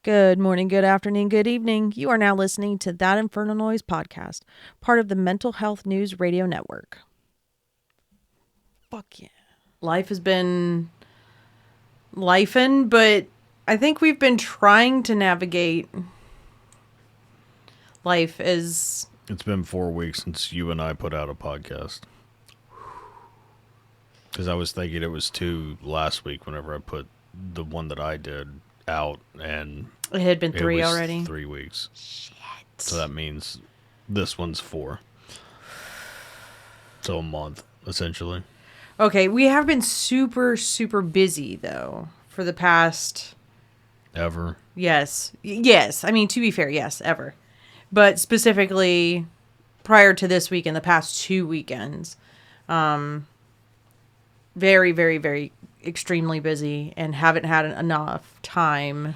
Good morning, good afternoon, good evening. You are now listening to That Infernal Noise podcast, part of the Mental Health News Radio Network. Fuck yeah. Life has been lifing, but I think we've been trying to navigate life as... It's been 4 weeks since you and I put out a podcast. Because I was thinking it was 2 last week whenever I put the one that I did out, and It had been it 3 was already. 3 weeks. Shit. So that means this one's 4. So a month, essentially. Okay, we have been super, super busy, though, for the past... Ever. Yes. Yes. I mean, to be fair, yes, ever. But specifically, prior to this week and the past 2 weekends, very, very, very extremely busy and haven't had enough time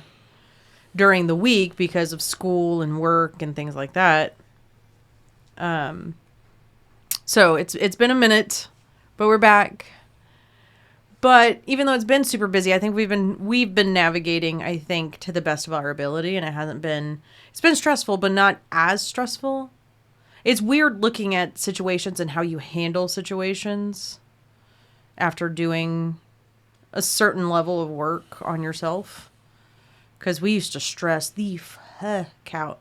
during the week because of school and work and things like that. So it's been a minute, but we're back. But even though it's been super busy, I think we've been navigating, I think, to the best of our ability, and it's been stressful, but not as stressful. It's weird looking at situations and how you handle situations after doing a certain level of work on yourself. Because we used to stress the fuck out.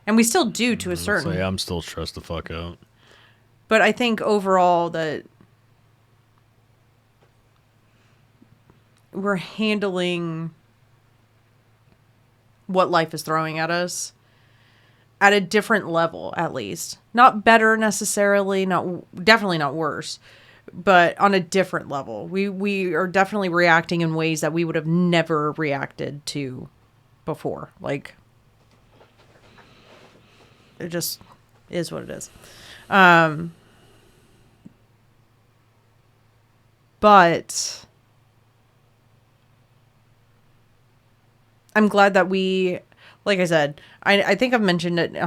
And we still do to a certain... So yeah, I'm still stressed the fuck out. But I think overall that we're handling what life is throwing at us at a different level, at least. Not better necessarily, definitely not worse, but on a different level. We are definitely reacting in ways that we would have never reacted to before. Like, it just is what it is. But I'm glad that we, like I said, I think I've mentioned it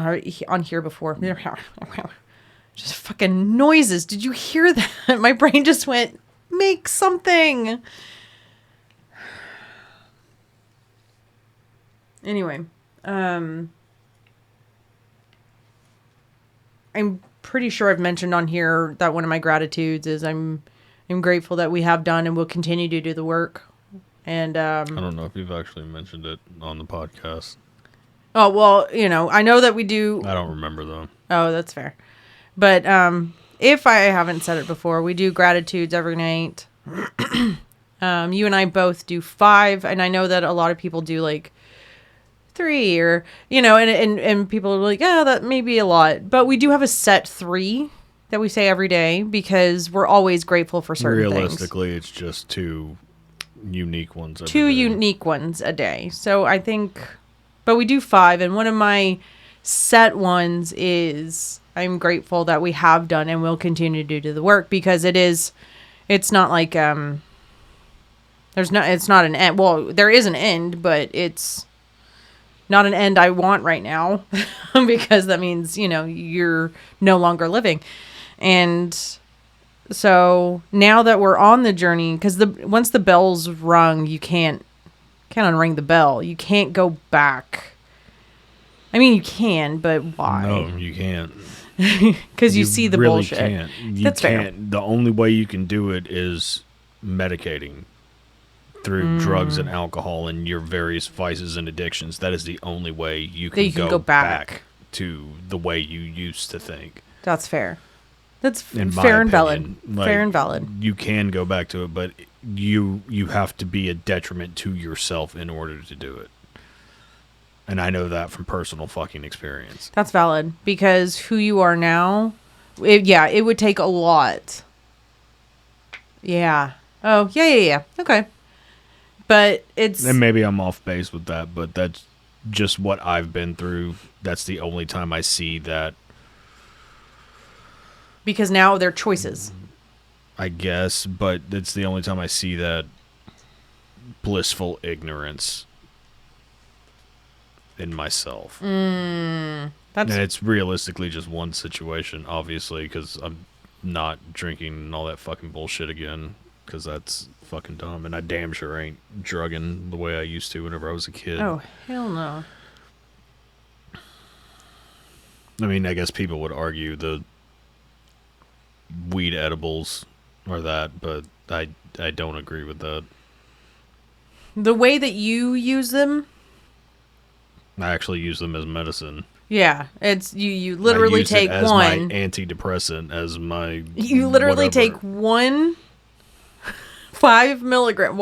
on here before. Just fucking noises. Did you hear that? My brain just went, make something. Anyway, I'm pretty sure I've mentioned on here that one of my gratitudes is I'm grateful that we have done and will continue to do the work. And I don't know if you've actually mentioned it on the podcast. Oh, well, I know that we do. I don't remember though. Oh, that's fair. But if I haven't said it before, we do gratitudes every night. You and I both do 5, and I know that a lot of people do like 3, or and people are like, yeah, that may be a lot, but we do have a set 3 that we say every day because we're always grateful for certain things. Realistically, it's just 2 unique ones. 2 unique ones a day. So I think, but we do 5, and one of my set ones is I'm grateful that we have done and will continue to do the work, because it's not like it's not an end. Well, there is an end, but it's not an end I want right now because that means, you're no longer living. And so now that we're on the journey, because once the bell's rung, you can't unring the bell. You can't go back. I mean, you can, but why? No, you can't. Because you see the really bullshit. Can't. You That's can't. fair. The only way you can do it is medicating through drugs and alcohol and your various vices and addictions. That is the only way you can, go back to the way you used to think. That's fair. That's In my fair and opinion. valid. Fair and valid. You can go back to it, but you have to be a detriment to yourself in order to do it. And I know that from personal fucking experience. That's valid, because who you are now, it would take a lot. Yeah. Oh, yeah. Okay. But it's... And maybe I'm off base with that, but that's just what I've been through. That's the only time I see that. Because now they're choices. I guess, but it's the only time I see that blissful ignorance in myself. And it's realistically just one situation, obviously, because I'm not drinking and all that fucking bullshit again. because that's fucking dumb. And I damn sure ain't drugging the way I used to whenever I was a kid. Oh, hell no. I mean, I guess people would argue the weed edibles are that, but I don't agree with that. The way that you use them, I actually use them as medicine. yeah, it's you literally take as one my antidepressant, as my you literally whatever. take 5 milligram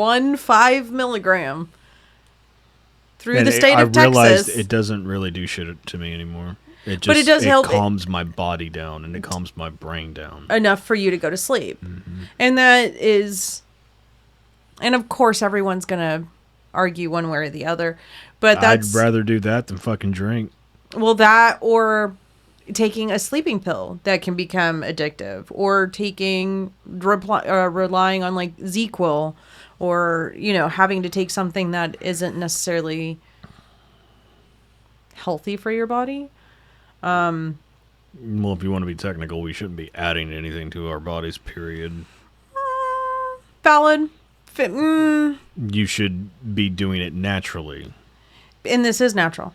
through And the state of I realized Texas. it doesn't really do shit to me anymore. It just, But it does help. Calms my body down and it calms my brain down. Enough for you to go to sleep. And that is, and of course everyone's gonna argue one way or the other, but that's I'd rather do that than fucking drink. well, that or taking a sleeping pill that can become addictive, or taking relying on like ZQL, or having to take something that isn't necessarily healthy for your body. Well, if you want to be technical, we shouldn't be adding anything to our bodies, period. Valid. You should be doing it naturally. And this is natural.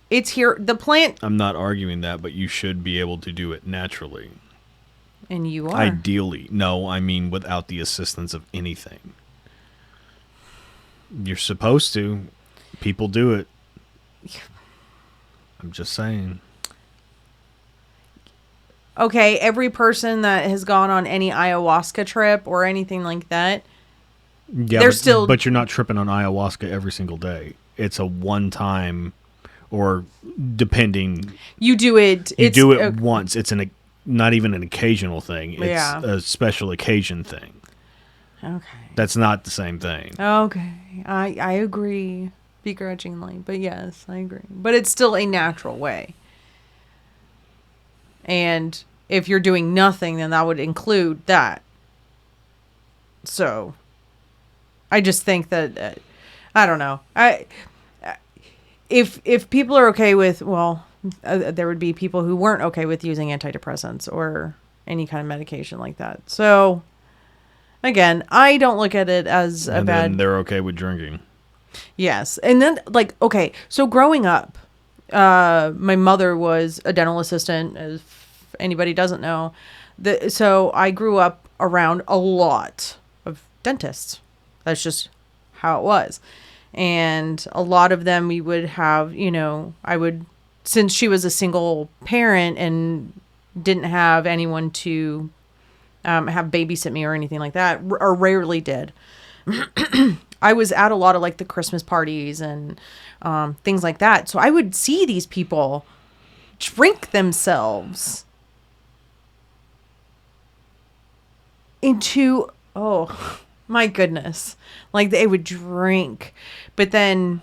It's here. The plant. I'm not arguing that, but you should be able to do it naturally. And you are. Ideally. No, I mean without the assistance of anything. You're supposed to. People do it. I'm just saying. Okay, every person that has gone on any ayahuasca trip or anything like that, Yeah, but you're not tripping on ayahuasca every single day. It's a one-time, or depending. you do it. You do it once. It's not even an occasional thing. It's Yeah. a special occasion thing. Okay. That's not the same thing. Okay. I agree begrudgingly, but yes, I agree. But it's still a natural way. And if you're doing nothing, then that would include that. So, I just think that I don't know. If people are okay with, there would be people who weren't okay with using antidepressants or any kind of medication like that. So, again, I don't look at it as a bad. Then they're okay with drinking. Yes, and then okay, so growing up, my mother was a dental assistant. If anybody doesn't know, so I grew up around a lot of dentists. That's just how it was. And a lot of them we would have, since she was a single parent and didn't have anyone to have babysit me or anything like that, or rarely did. I was at a lot of like the Christmas parties and things like that. So I would see these people drink themselves into, oh my goodness, like they would drink, but then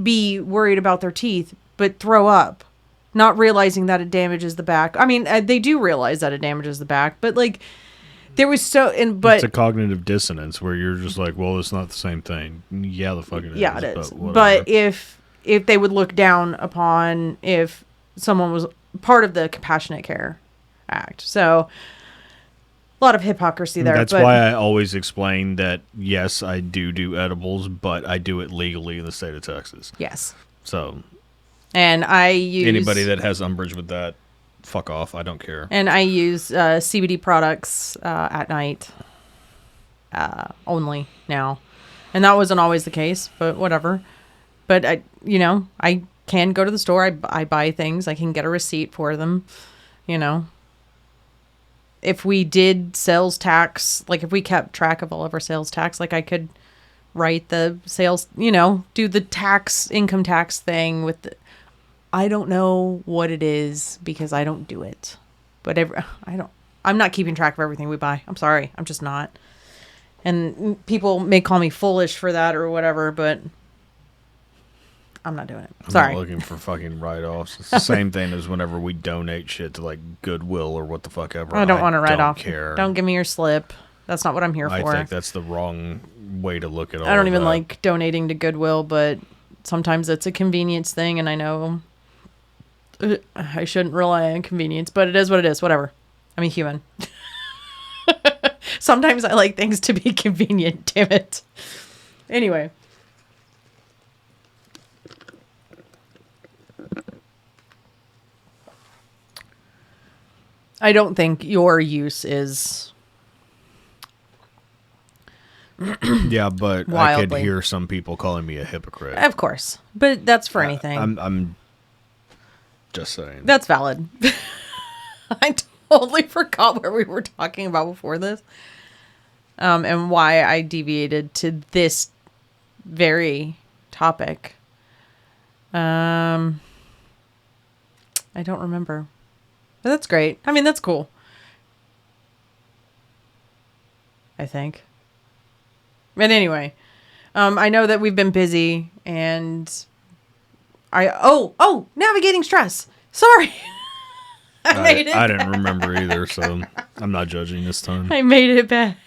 be worried about their teeth, but throw up, not realizing that it damages the back. I mean, they do realize that it damages the back, but like there was it's a cognitive dissonance where you're just like, well, it's not the same thing. Yeah, the fucking yeah, it is. But if they would look down upon if someone was part of the Compassionate Care Act, so a lot of hypocrisy there. That's why I always explain that, yes, I do edibles, but I do it legally in the state of Texas. Yes. So. And I use. Anybody that has umbrage with that, fuck off. I don't care. And I use CBD products at night only now. And that wasn't always the case, but whatever. But, I can go to the store. I buy things. I can get a receipt for them, If we did sales tax, like if we kept track of all of our sales tax, like I could write the sales, do the income tax thing with I don't know what it is because I don't do it. But I'm not keeping track of everything we buy. I'm sorry. I'm just not. And people may call me foolish for that or whatever, but I'm not doing it. Sorry. I'm not looking for fucking write-offs. It's the same thing as whenever we donate shit to like Goodwill or what the fuck ever. I don't want to write off. Care. Don't give me your slip. That's not what I'm here for. I think that's the wrong way to look at all I don't even that. like donating to Goodwill, but sometimes it's a convenience thing, and I know I shouldn't rely on convenience, but it is what it is. Whatever. I'm a human. Sometimes I like things to be convenient, damn it. Anyway. I don't think your use is Yeah, but I could hear some people calling me a hypocrite. Of course. But that's for anything. I'm just saying. That's valid. I totally forgot where we were talking about before this. And why I deviated to this very topic. I don't remember. But that's great. I mean, that's cool. I think. But anyway, I know that we've been busy and navigating stress. Sorry. I didn't remember either, so I'm not judging this time. I made it back.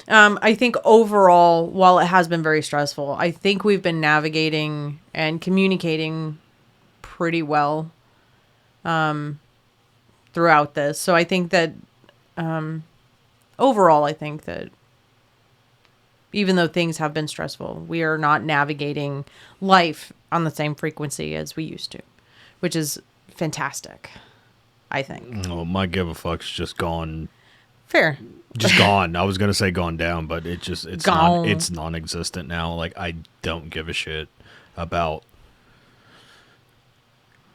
I think overall, while it has been very stressful, I think we've been navigating and communicating pretty well throughout this. So I think that overall, I think that even though things have been stressful, we are not navigating life on the same frequency as we used to, which is fantastic, I think. Oh, my give a fuck's just gone. Fair. Just gone. I was going to say gone down, but it's gone. It's non-existent now. Like, I don't give a shit about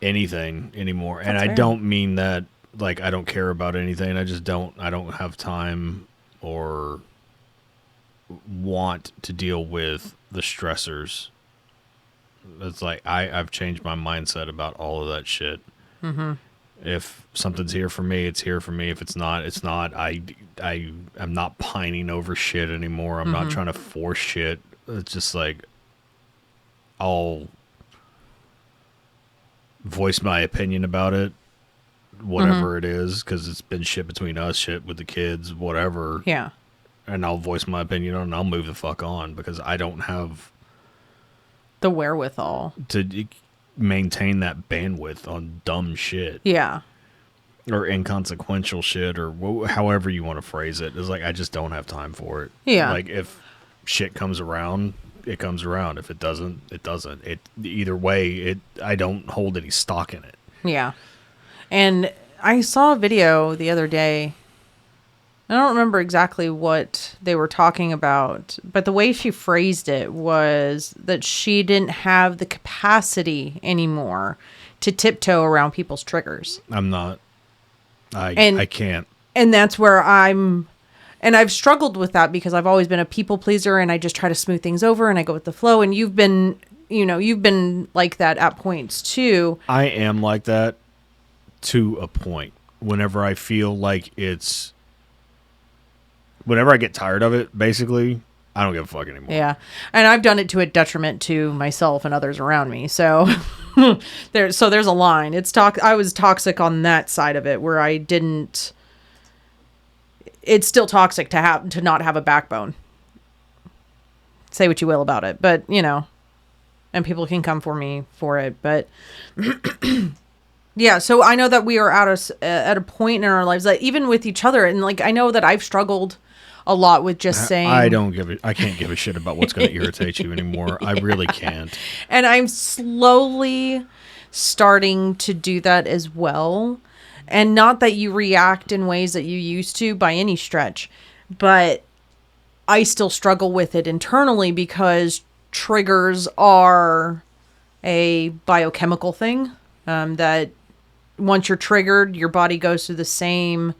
anything anymore. That's and fair. I don't mean that, like, I don't care about anything. I don't have time or want to deal with the stressors. It's like I've changed my mindset about all of that shit. Mm-hmm. If something's here for me, it's here for me. If it's not, it's not. I'm not pining over shit anymore. I'm not trying to force shit. It's just like I'll voice my opinion about it, whatever it is, because it's been shit between us, shit with the kids, whatever. Yeah. And I'll voice my opinion on it, and I'll move the fuck on because I don't have the wherewithal to maintain that bandwidth on dumb shit. Yeah. Or inconsequential shit, or however you want to phrase it. It's like, I just don't have time for it. Yeah. Like, if shit comes around, it comes around. If it doesn't, it doesn't. Either way, I don't hold any stock in it. Yeah. And I saw a video the other day. I don't remember exactly what they were talking about, but the way she phrased it was that she didn't have the capacity anymore to tiptoe around people's triggers. I'm not. I can't. And that's where and I've struggled with that because I've always been a people pleaser and I just try to smooth things over and I go with the flow. And you've been like that at points too. I am like that to a point. Whenever I feel like whenever I get tired of it, basically, I don't give a fuck anymore. Yeah. And I've done it to a detriment to myself and others around me. So there's a line. I was toxic on that side of it where I didn't. It's still toxic to not have a backbone. Say what you will about it, but and people can come for me for it, but yeah. So I know that we are at a point in our lives that even with each other, and like I know that I've struggled a lot with just saying I can't give a shit about what's going to irritate you anymore. I really can't. And I'm slowly starting to do that as well. And not that you react in ways that you used to by any stretch, but I still struggle with it internally because triggers are a biochemical thing, that once you're triggered, your body goes through the same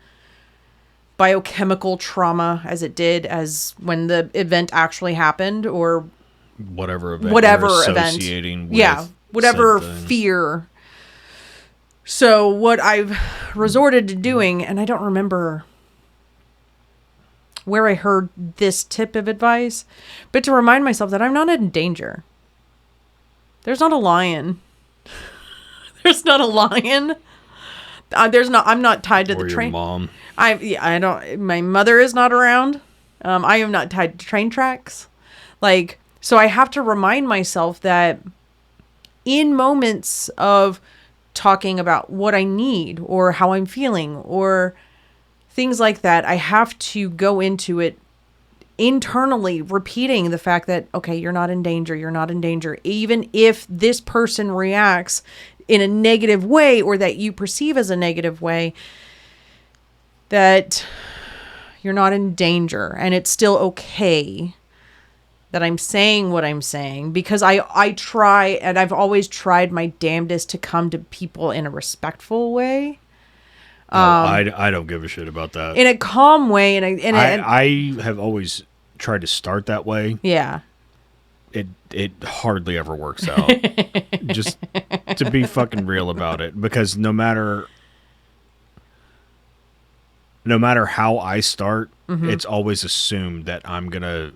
biochemical trauma as it did as when the event actually happened, or whatever event. Yeah, whatever fear. So what I've resorted to doing, and I don't remember where I heard this tip of advice, but to remind myself that I'm not in danger. There's not a lion. There's not a lion. I'm not tied to the train. Your mom. I don't. My mother is not around. I am not tied to train tracks. Like, so I have to remind myself that in moments of talking about what I need or how I'm feeling or things like that, I have to go into it internally repeating the fact that, okay, you're not in danger. You're not in danger. Even if this person reacts in a negative way or that you perceive as a negative way, that you're not in danger. And it's still okay that I'm saying what I'm saying, because I try, and I've always tried my damnedest to come to people in a respectful way. I don't give a shit about that. In a calm way. I have always tried to start that way. Yeah. It hardly ever works out. Just to be fucking real about it, because no matter how I start, it's always assumed that I'm gonna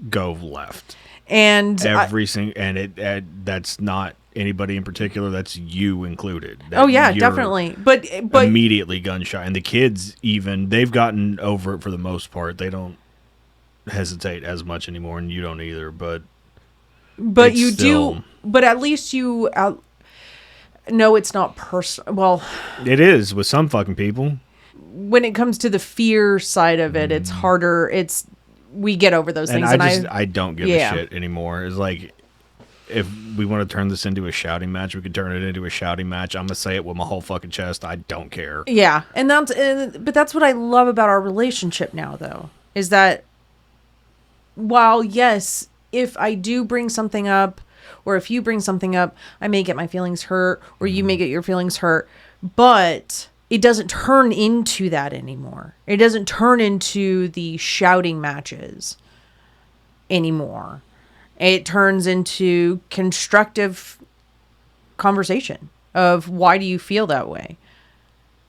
go left. And that's not anybody in particular. That's you included. Oh yeah, definitely. But immediately gunshot, and the kids, even, they've gotten over it for the most part. They don't hesitate as much anymore, and you don't either. But you still do. But at least you know it's not personal. Well, it is with some fucking people. When it comes to the fear side of it, it's harder. We get over those things. And I don't give a shit anymore. It's like, if we want to turn this into a shouting match, we can turn it into a shouting match. I'm going to say it with my whole fucking chest. I don't care. Yeah. But that's what I love about our relationship now, though, is that while, yes, if I do bring something up, or if you bring something up, I may get my feelings hurt, or you may get your feelings hurt, but it doesn't turn into that anymore. It doesn't turn into the shouting matches anymore. It turns into constructive conversation of, why do you feel that way?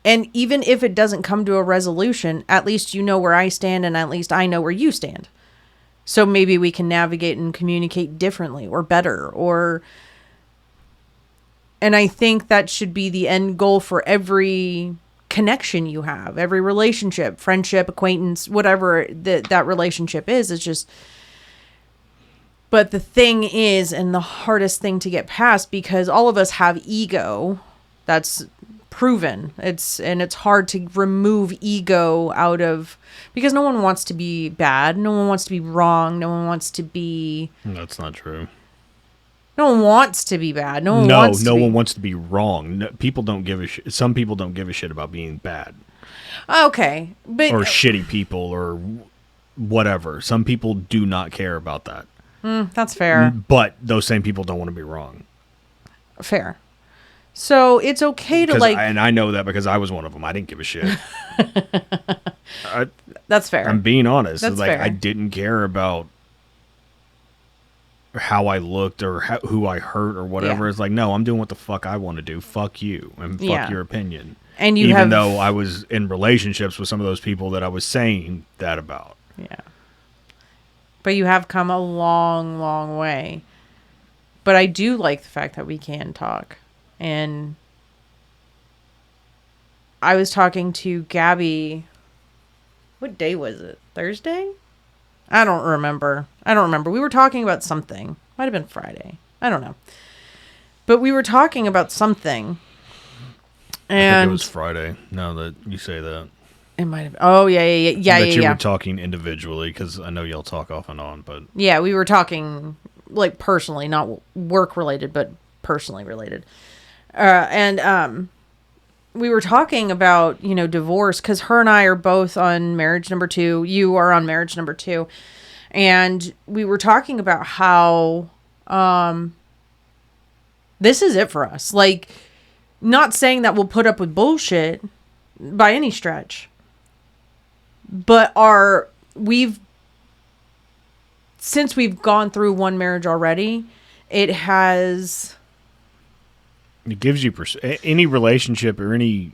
And even if it doesn't come to a resolution, at least you know where I stand, and at least I know where you stand. So maybe we can navigate and communicate differently or better, and I think that should be the end goal for every connection you have, every relationship, friendship, acquaintance, whatever that relationship is. It's just, but the thing is, and the hardest thing to get past, because all of us have ego, that's proven. It's hard to remove ego out of, because no one wants to be bad. No one wants to be wrong. No one wants to be. That's not true. No one wants to be bad. No one wants to be wrong. No, people don't give a shit. Some people don't give a shit about being bad. Okay. Or shitty people or whatever. Some people do not care about that. That's fair. But those same people don't want to be wrong. Fair. So it's okay to and I know that because I was one of them. I didn't give a shit. That's fair. I'm being honest. That's fair. I didn't care about how I looked or who I hurt or whatever. Yeah. It's like, no, I'm doing what the fuck I want to do. Fuck you and fuck your opinion. And even though I was in relationships with some of those people that I was saying that about. Yeah. But you have come a long, long way. But I do like the fact that we can talk. And I was talking to Gabby. What day was it? Thursday? I don't remember. We were talking about something. Might have been Friday. I don't know. But we were talking about something. And I think it was Friday, now that you say that. It might have. Oh, yeah. That you were talking individually, because I know y'all talk off and on, but. Yeah, we were talking, like, personally, not work-related, but personally related. And we were talking about, divorce, because her and I are both on marriage number 2. You are on marriage number 2. And we were talking about how this is it for us. Like, not saying that we'll put up with bullshit by any stretch. But since we've gone through one marriage already, it has... It gives you any relationship or any,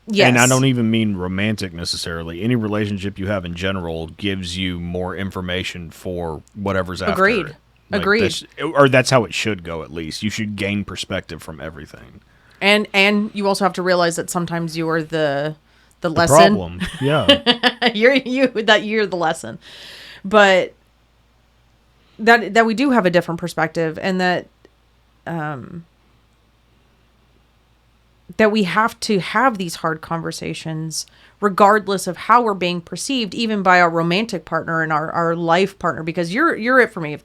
yes. And I don't even mean romantic necessarily. Any relationship you have in general gives you more information for whatever's after. Agreed. Or that's how it should go. At least you should gain perspective from everything. And you also have to realize that sometimes you are the lesson. Problem. Yeah. you're the lesson, but that we do have a different perspective, and that that we have to have these hard conversations regardless of how we're being perceived, even by our romantic partner and our life partner, because you're it for me.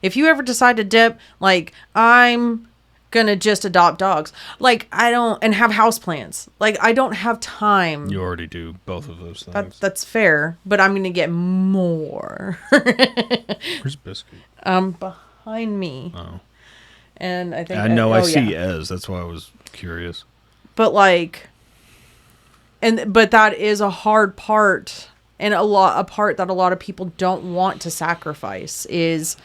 If you ever decide to dip, like, I'm gonna just adopt dogs. Like, I don't, and have houseplants. Like, I don't have time. You already do both of those things. That's fair, but I'm gonna get more. Where's Biscuit? Behind me. Oh. And I think I know I see yeah. Ez. That's why I was curious. But like, but that is a hard part, and a part that a lot of people don't want to sacrifice is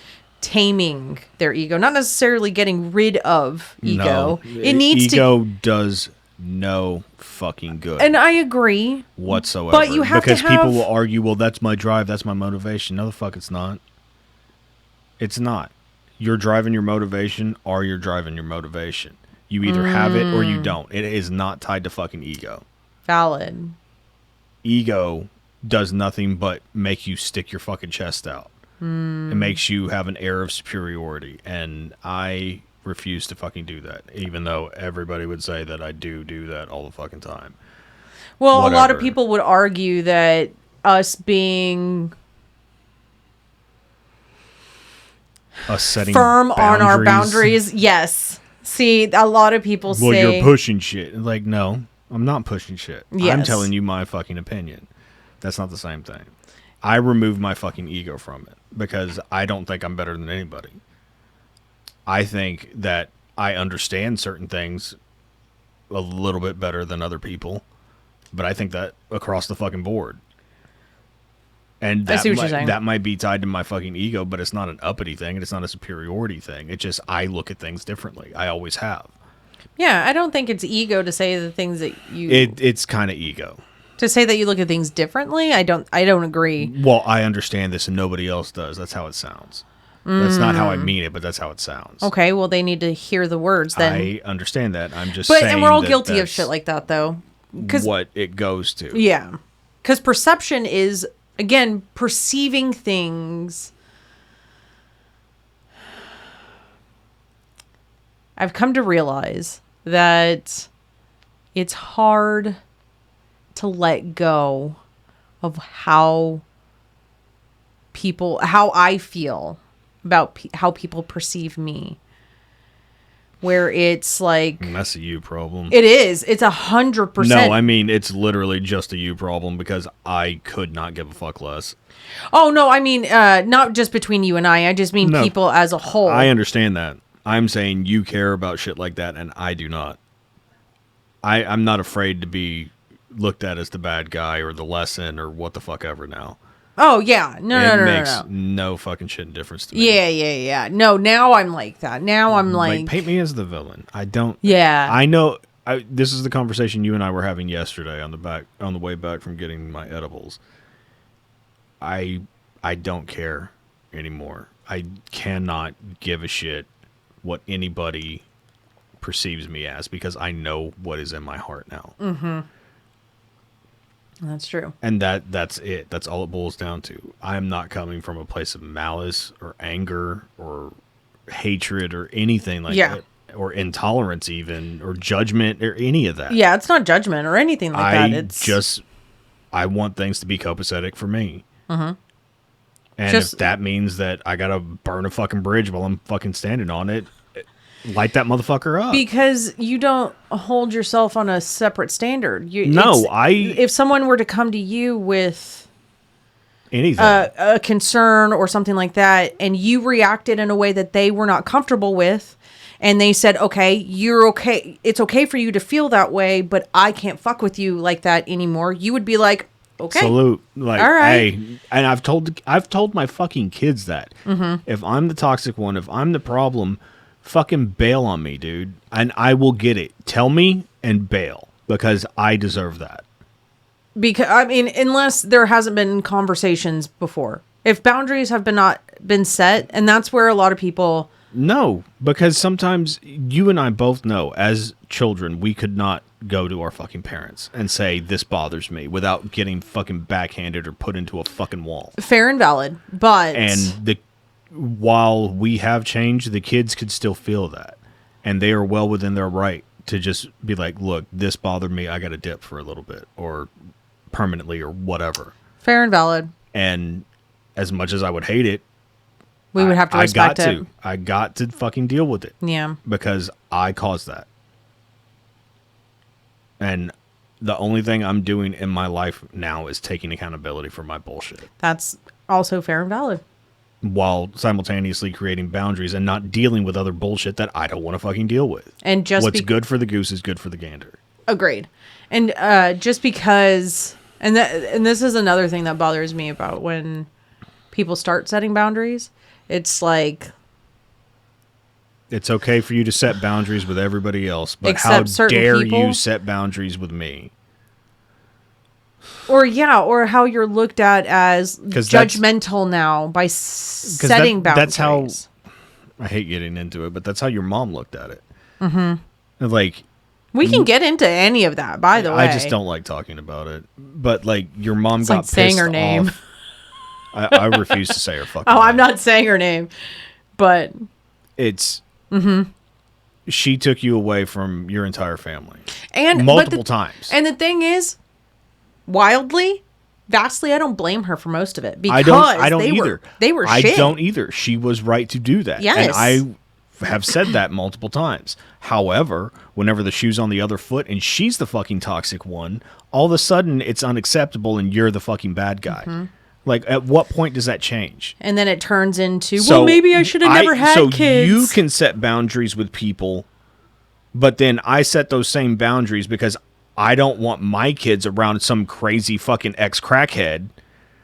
taming their ego, not necessarily getting rid of ego. No, it needs ego does no fucking good. And I agree whatsoever. But you have because to have, people will argue, well, that's my drive, that's my motivation. No, the fuck, it's not. It's not. You're driving your motivation, or you're driving your motivation. You either have it or you don't. It is not tied to fucking ego. Valid. Ego does nothing but make you stick your fucking chest out. It makes you have an air of superiority, and I refuse to fucking do that, even though everybody would say that I do that all the fucking time. Well, whatever. A lot of people would argue that us being setting firm boundaries. on our boundaries, yes. See, a lot of people say, well, you're pushing shit. Like, no, I'm not pushing shit. Yes. I'm telling you my fucking opinion. That's not the same thing. I remove my fucking ego from it because I don't think I'm better than anybody. I think that I understand certain things a little bit better than other people, but I think that across the fucking board. And that, I see what you're saying. That might be tied to my fucking ego, but it's not an uppity thing, and it's not a superiority thing. It's just I look at things differently. I always have. Yeah, I don't think it's ego to say the things that you... It's kind of ego. To say that you look at things differently, I don't agree. Well, I understand this and nobody else does. That's how it sounds. That's not how I mean it, but that's how it sounds. Okay, well, they need to hear the words then. I understand that. I'm just saying and we're all guilty of shit like that, though. What it goes to. Yeah. Because perception is, again, perceiving things. I've come to realize that it's hard to let go of how I feel about how people perceive me. Where it's like... That's a you problem. It is. It's 100%. No, I mean, it's literally just a you problem because I could not give a fuck less. Oh, no, I mean, not just between you and I just mean people as a whole. I understand that. I'm saying you care about shit like that, and I do not. I'm not afraid to be looked at as the bad guy or the lesson or what the fuck ever now. Oh, yeah. No. It makes no fucking shit difference to me. Yeah. No, now I'm like that. Now I'm like... paint me as the villain. I don't... Yeah. I know... this is the conversation you and I were having yesterday on the way back from getting my edibles. I don't care anymore. I cannot give a shit what anybody perceives me as because I know what is in my heart now. Mm-hmm. That's true. And that's it. That's all it boils down to. I am not coming from a place of malice or anger or hatred or anything like that. Or intolerance even, or judgment, or any of that. Yeah, it's not judgment or anything like that. I want things to be copacetic for me. Mm-hmm. And if that means that I gotta burn a fucking bridge while I'm fucking standing on it, light that motherfucker up. Because you don't hold yourself on a separate standard. If someone were to come to you with anything, a concern or something like that, and you reacted in a way that they were not comfortable with, and they said, okay, you're okay. It's okay for you to feel that way, but I can't fuck with you like that anymore. You would be like, okay. Salute. Like, all right. Hey, and I've told my fucking kids that. Mm-hmm. If I'm the toxic one, if I'm the problem, fucking bail on me, dude. And I will get it. Tell me and bail because I deserve that. Because, I mean, unless there hasn't been conversations before. If boundaries have not been set, and that's where a lot of people... No, because sometimes you and I both know as children we could not go to our fucking parents and say this bothers me without getting fucking backhanded or put into a fucking wall. Fair and valid, but... And while we have changed, the kids could still feel that. And they are well within their right to just be like, look, this bothered me. I got to dip for a little bit or permanently or whatever. Fair and valid. And as much as I would hate it, We would have to respect it. I got to fucking deal with it. Yeah. Because I caused that. And the only thing I'm doing in my life now is taking accountability for my bullshit. That's also fair and valid. While simultaneously creating boundaries and not dealing with other bullshit that I don't want to fucking deal with. And just what's good for the goose is good for the gander. Agreed. And just because, and this is another thing that bothers me about when people start setting boundaries. It's like, it's okay for you to set boundaries with everybody else, but how Except dare certain people. you set boundaries with me? or how you're looked at as judgmental now by setting boundaries. That's how, I hate getting into it, but that's how your mom looked at it. Mm-hmm. Like, we can get into any of that, by the way. I just don't like talking about it. But like, your mom got like saying pissed her name. off. I refuse to say her fucking name. I'm not saying her name, but it's she took you away from your entire family and multiple times. And the thing is, vastly, I don't blame her for most of it because I don't either. They were I shit. don't either. She was right to do that. Yes. And I have said that multiple times. However, whenever the shoe's on the other foot and she's the fucking toxic one, all of a sudden it's unacceptable and you're the fucking bad guy. Mm-hmm. Like, at what point does that change? And then it turns into, well, maybe I should have never had kids. So you can set boundaries with people, but then I set those same boundaries because I don't want my kids around some crazy fucking ex-crackhead.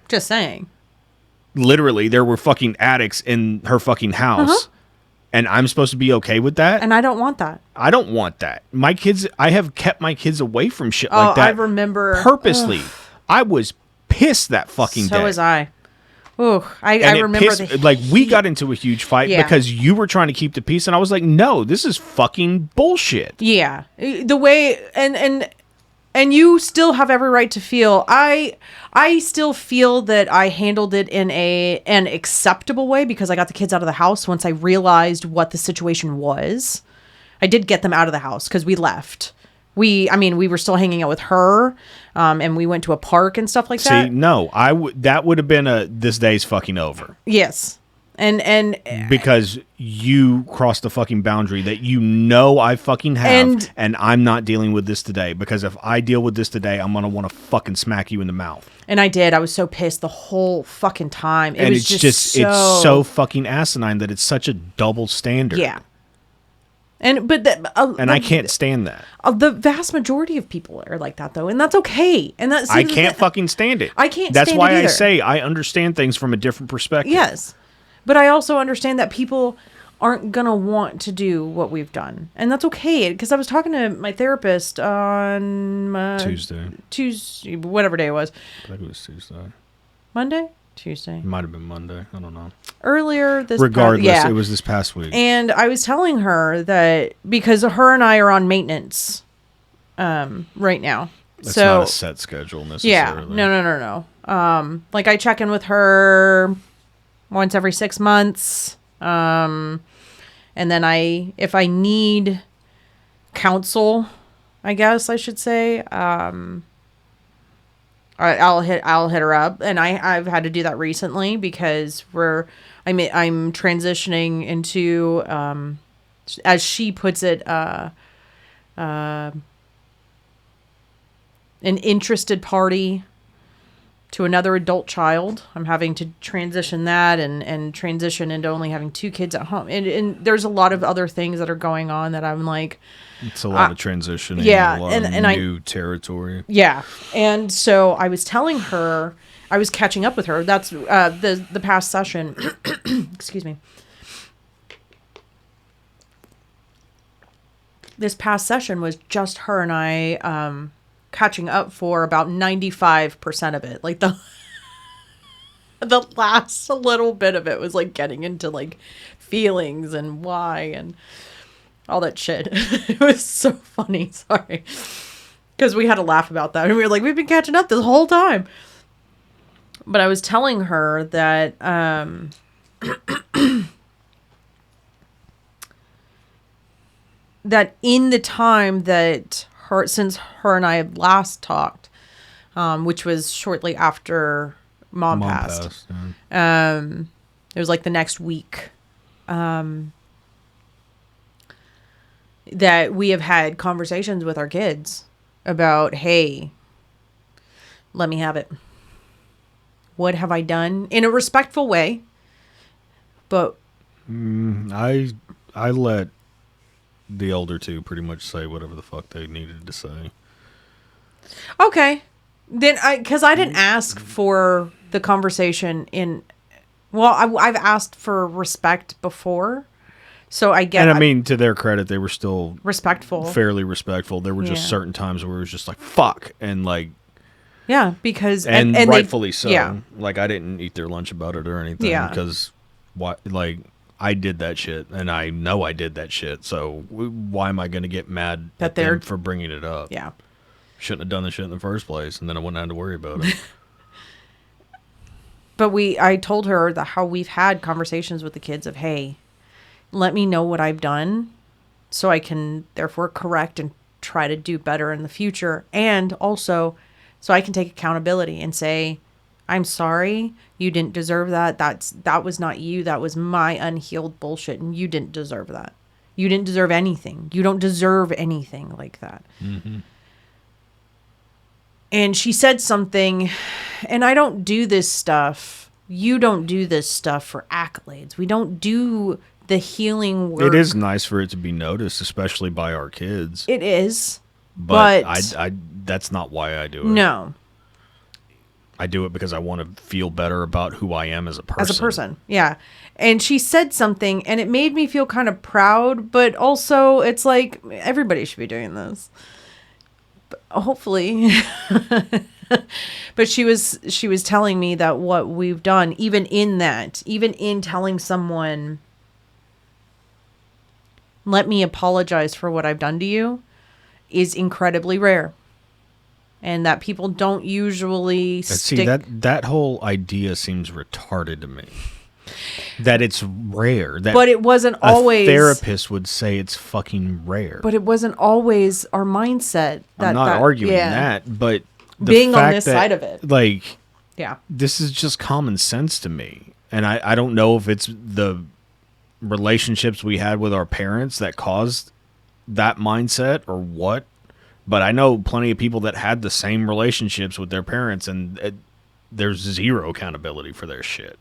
Just saying. Literally, there were fucking addicts in her fucking house. And I'm supposed to be okay with that? And I don't want that. I don't want that. My kids, I have kept my kids away from shit like that. I remember. Purposely. I was pissed that fucking day. So was I. Ooh, I remember like, we got into a huge fight because you were trying to keep the peace, and I was like, no, this is fucking bullshit. Yeah. The way, and you still have every right to feel, I still feel that I handled it in an acceptable way because I got the kids out of the house once I realized what the situation was. I did get them out of the house because we left. We were still hanging out with her, and we went to a park and stuff like that. See, no, that would have been this day's fucking over. Yes. And because you crossed the fucking boundary that I fucking have, and I'm not dealing with this today, because if I deal with this today, I'm gonna want to fucking smack you in the mouth. And I did. I was so pissed the whole fucking time. It's so fucking asinine that it's such a double standard. Yeah. And I can't stand that. The vast majority of people are like that, though, and that's okay. And I can't fucking stand it. I can't. That's stand why it either. I say I understand things from a different perspective. Yes, but I also understand that people aren't gonna want to do what we've done, and that's okay. Because I was talking to my therapist on Tuesday, whatever day it was. I think it was Tuesday. Monday. Tuesday. It might have been Monday. I don't know. Earlier this Regardless, it was this past week. And I was telling her that because her and I are on maintenance right now. That's not a set schedule necessarily. Yeah. No. Like I check in with her once every 6 months. And then if I need counsel, I guess I should say, I'll hit her up, and I've had to do that recently because I'm transitioning into as she puts it an interested party to another adult child. I'm having to transition that and transition into only having 2 kids at home, and there's a lot of other things that are going on that I'm like. It's a lot of transitioning. Yeah, a lot of new territory. Yeah, and so I was telling her, I was catching up with her. That's the past session. Excuse me. This past session was just her and I catching up for about 95% of it. Like the last little bit of it was like getting into like feelings and why and all that shit. It was so funny. Sorry. Because we had a laugh about that. And we were like, we've been catching up this whole time. But I was telling her that that in the time that since her and I had last talked, which was shortly after mom passed. Yeah. It was like the next week. That we have had conversations with our kids about, hey, let me have it. What have I done? In a respectful way. But I let the older two pretty much say whatever the fuck they needed to say. okay. Then because I didn't ask for the conversation I've asked for respect before. So I get. And I mean, to their credit, they were still respectful, fairly respectful. There were just certain times where it was just like fuck, and like, yeah, because and rightfully so. Yeah, like I didn't eat their lunch about it or anything. Yeah, because like I did that shit, and I know I did that shit. So why am I going to get mad at them for bringing it up? Yeah, shouldn't have done the shit in the first place, and then I wouldn't have to worry about it. But I told her that how we've had conversations with the kids of, hey, let me know what I've done so I can therefore correct and try to do better in the future. And also so I can take accountability and say, I'm sorry, you didn't deserve that. That was not you. That was my unhealed bullshit. And you didn't deserve that. You didn't deserve anything. You don't deserve anything like that. Mm-hmm. And she said something, and I don't do this stuff. You don't do this stuff for accolades. We don't do the healing work. It is nice for it to be noticed, especially by our kids. It is. But I that's not why I do it. No. I do it because I want to feel better about who I am as a person. As a person, yeah. And she said something, and it made me feel kind of proud, but also it's like, everybody should be doing this. But hopefully. But she was telling me that what we've done, even in telling someone, let me apologize for what I've done to you, is incredibly rare. And that people don't usually stick. See, that whole idea seems retarded to me. That it's rare. But it wasn't always. A therapist would say it's fucking rare. But it wasn't always our mindset. I'm not arguing that, but being on this side of it, like, yeah, this is just common sense to me. And I don't know if it's the relationships we had with our parents that caused that mindset or what. But I know plenty of people that had the same relationships with their parents, and there's zero accountability for their shit.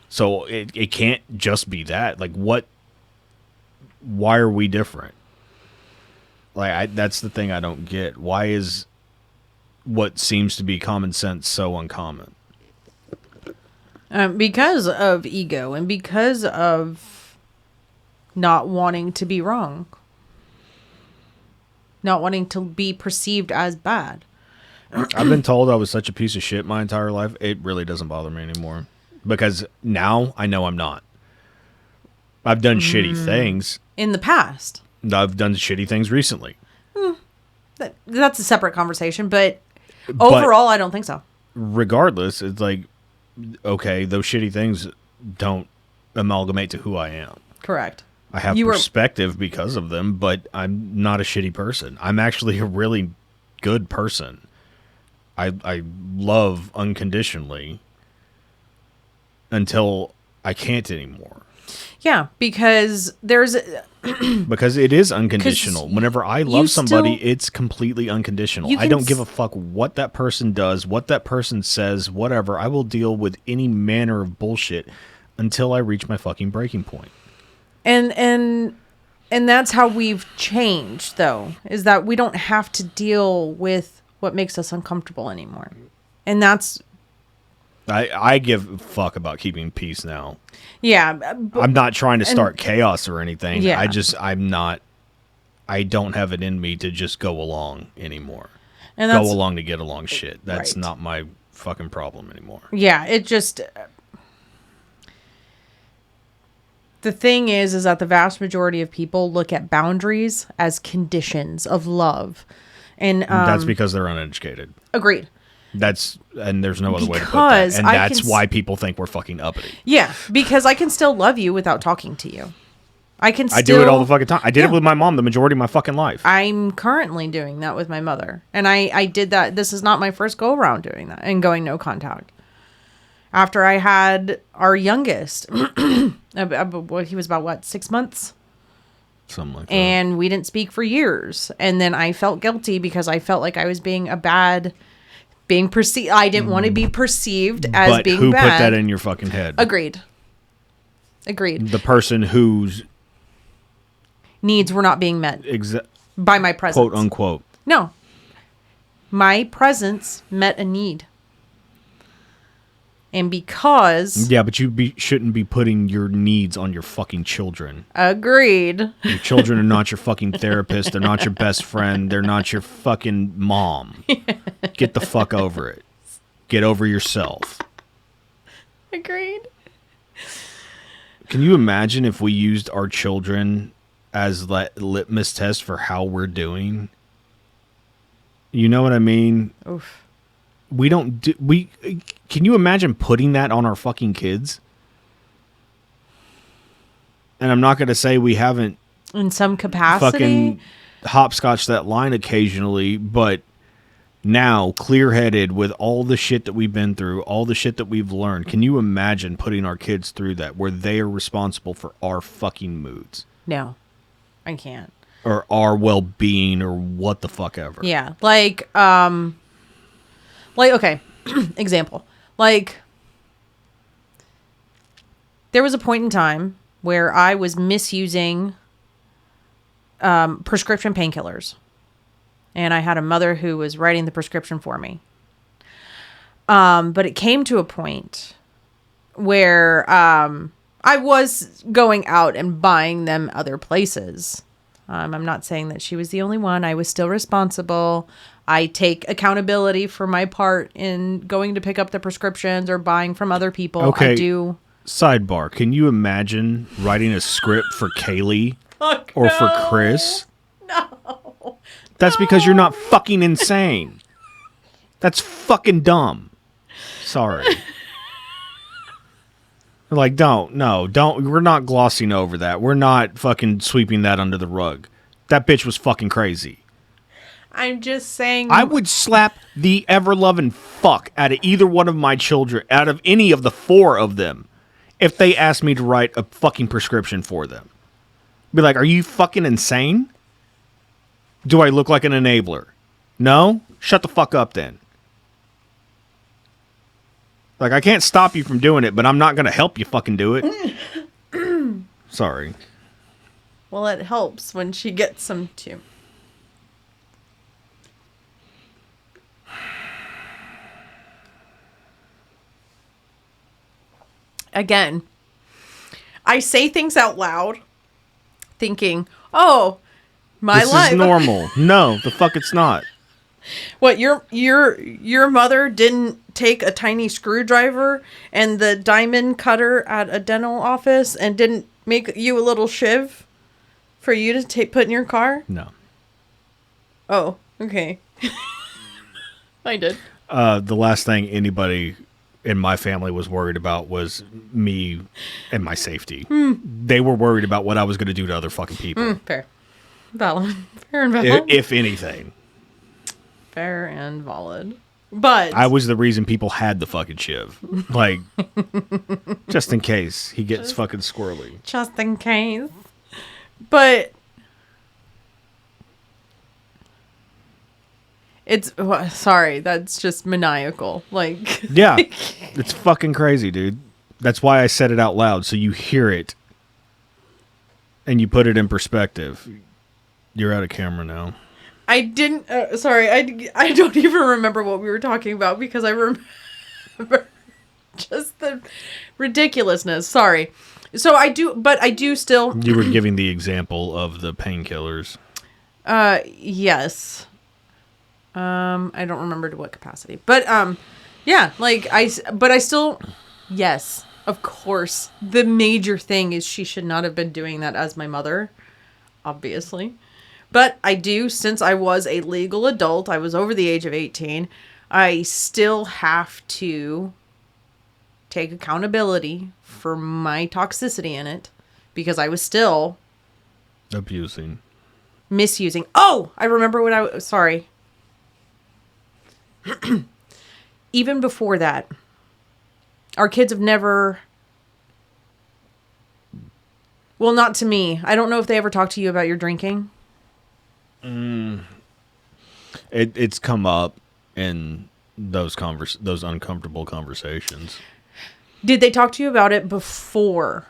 So it can't just be that. Like, why are we different? Like, that's the thing I don't get. Why is what seems to be common sense so uncommon? Because of ego and because of not wanting to be wrong. Not wanting to be perceived as bad. I've been told I was such a piece of shit my entire life. It really doesn't bother me anymore. Because now I know I'm not. I've done shitty things. In the past. I've done shitty things recently. That's a separate conversation, but overall, I don't think so. Regardless, it's like, okay, those shitty things don't amalgamate to who I am. Correct. I have perspective because of them, but I'm not a shitty person. I'm actually a really good person. I love unconditionally until I can't anymore. Yeah, because there's... because it is unconditional. Whenever I love somebody, it's completely unconditional. I don't give a fuck what that person does, what that person says, whatever. I will deal with any manner of bullshit until I reach my fucking breaking point. And that's how we've changed, though, is that we don't have to deal with what makes us uncomfortable anymore. And that's... I give a fuck about keeping peace now. Yeah. I'm not trying to start chaos or anything. Yeah. I don't have it in me to just go along anymore. And go along to get along shit. That's right. Not my fucking problem anymore. Yeah, it just... The thing is that the vast majority of people look at boundaries as conditions of love. And that's because they're uneducated. Agreed. And there's no other way to put that. And that's why people think we're fucking uppity. Yeah, because I can still love you without talking to you. I can still... I do it all the fucking time. I did Yeah. it with my mom the majority of my fucking life. I'm currently doing that with my mother. And I did that. This is not my first go around doing that and going no contact. After I had our youngest, he was about, what, 6 months? Something like that. And we didn't speak for years. And then I felt guilty because I felt like I was being perceived. I didn't want to be perceived as being who bad. put that in your fucking head? Agreed. The person whose needs were not being met by my presence. Quote unquote. No. My presence met a need. And because... Yeah, but shouldn't be putting your needs on your fucking children. Agreed. Your children are not your fucking therapist. They're not your best friend. They're not your fucking mom. Get the fuck over it. Get over yourself. Agreed. Can you imagine if we used our children as litmus test for how we're doing? You know what I mean? Oof. Can you imagine putting that on our fucking kids? And I'm not going to say we haven't in some capacity fucking hopscotch that line occasionally, but now clear-headed with all the shit that we've been through, all the shit that we've learned, can you imagine putting our kids through that where they are responsible for our fucking moods? No, I can't. Or our well-being or what the fuck ever. Yeah. Like, okay, example. Like, there was a point in time where I was misusing prescription painkillers. And I had a mother who was writing the prescription for me. But it came to a point where I was going out and buying them other places. I'm not saying that she was the only one. I was still responsible. I take accountability for my part in going to pick up the prescriptions or buying from other people. Okay. I do. Sidebar. Can you imagine writing a script for Kaylee or for Chris? No. That's because you're not fucking insane. That's fucking dumb. Sorry. Like, don't. We're not glossing over that. We're not fucking sweeping that under the rug. That bitch was fucking crazy. I'm just saying. I would slap the ever-loving fuck out of either one of my children, out of any of the four of them, if they asked me to write a fucking prescription for them. Be like, are you fucking insane? Do I look like an enabler? No? Shut the fuck up then. Like, I can't stop you from doing it, but I'm not going to help you fucking do it. Sorry. Well, it helps when she gets some too. Again, I say things out loud thinking, oh, my this life is normal. No, the fuck it's not. What, your mother didn't take a tiny screwdriver and the diamond cutter at a dental office and didn't make you a little shiv for you to put in your car? No. Oh, okay. I did. The last thing anybody in my family was worried about was me and my safety. They were worried about what I was going to do to other fucking people. Fair. Valid. Fair and valid. If anything. Fair and valid. But I was the reason people had the fucking shiv. Like, just in case he gets fucking squirrely. Just in case. But sorry, that's just maniacal. Like, yeah, it's fucking crazy, dude. That's why I said it out loud, so you hear it and you put it in perspective. You're out of camera now. I didn't. Sorry, I don't even remember what we were talking about because I remember just the ridiculousness. Sorry. So I do still. You were giving the example of the painkillers. Yes. I don't remember to what capacity, but yeah, like I still, yes, of course. The major thing is she should not have been doing that as my mother, obviously. But I do, since I was a legal adult, I was over the age of 18, I still have to take accountability for my toxicity in it because I was still Abusing. Misusing. Oh, I remember what I was. Sorry. Even before that, our kids have never. Well, not to me. I don't know if they ever talked to you about your drinking. It's come up in those uncomfortable conversations. Did they talk to you about it before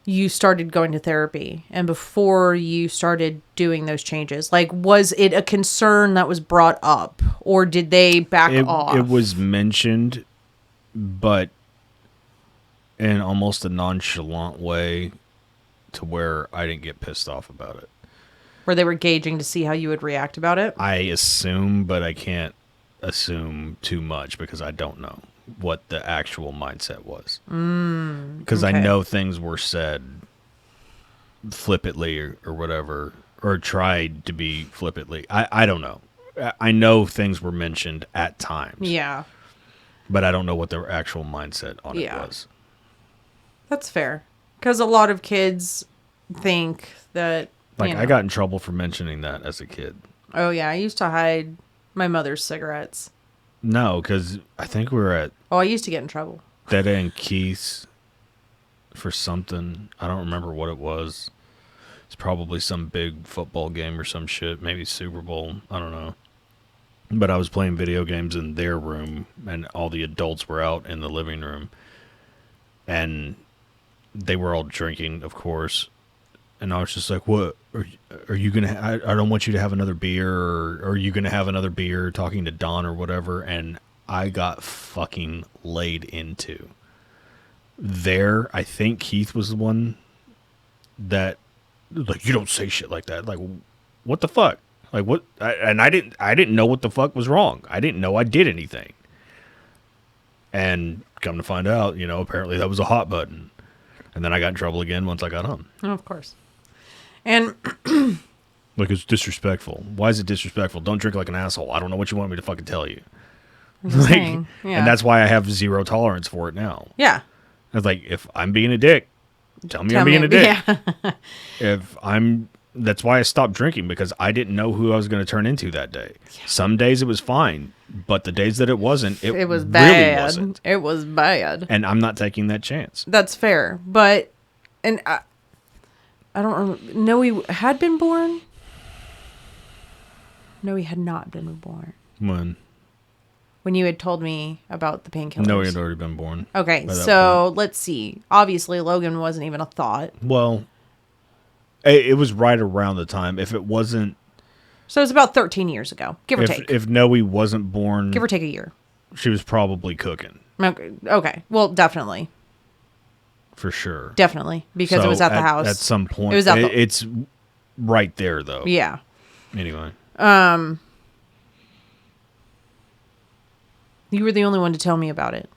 you started going to therapy and before you started doing those changes? Like, was it a concern that was brought up, or did they back off? It was mentioned, but in almost a nonchalant way to where I didn't get pissed off about it. Where they were gauging to see how you would react about it? I assume, but I can't assume too much because I don't know what the actual mindset was. Because okay. I know things were said flippantly or whatever, or tried to be flippantly. I don't know. I know things were mentioned at times. Yeah. But I don't know what their actual mindset on it was. That's fair. Because a lot of kids think that... Like, I got in trouble for mentioning that as a kid. Oh, yeah. I used to hide my mother's cigarettes. No, because I think we were at... Oh, I used to get in trouble. Theta and Keith's for something. I don't remember what it was. It's probably some big football game or some shit. Maybe Super Bowl. I don't know. But I was playing video games in their room, and all the adults were out in the living room. And they were all drinking, of course. And I was just like, what? Are you going to... I don't want you to have another beer, or are you going to have another beer, talking to Don or whatever. And I got fucking laid into. There, I think Keith was the one that... Like, you don't say shit like that. Like, what the fuck? Like, what? I didn't know what the fuck was wrong. I didn't know I did anything. And come to find out, apparently that was a hot button. And then I got in trouble again once I got home. Oh, of course. And like, it's disrespectful. Why is it disrespectful? Don't drink like an asshole. I don't know what you want me to fucking tell you. Like, and that's why I have zero tolerance for it now. Yeah. It's like, if I'm being a dick, tell me I'm being a dick. Yeah. That's why I stopped drinking, because I didn't know who I was going to turn into that day. Yeah. Some days it was fine, but the days that it wasn't, it was bad. Really wasn't. It was bad. And I'm not taking that chance. That's fair. But, and I don't remember. Noe had been born? No, he had not been born. When you had told me about the painkillers. No, he had already been born. Okay, so let's see. Obviously, Logan wasn't even a thought. Well, it was right around the time. If it wasn't... So it was about 13 years ago, give or take. If Noe wasn't born... Give or take a year. She was probably cooking. Okay. Well, definitely. For sure. Definitely. Because it was at the house. At some point. It was at it's right there, though. Yeah. Anyway. You were the only one to tell me about it.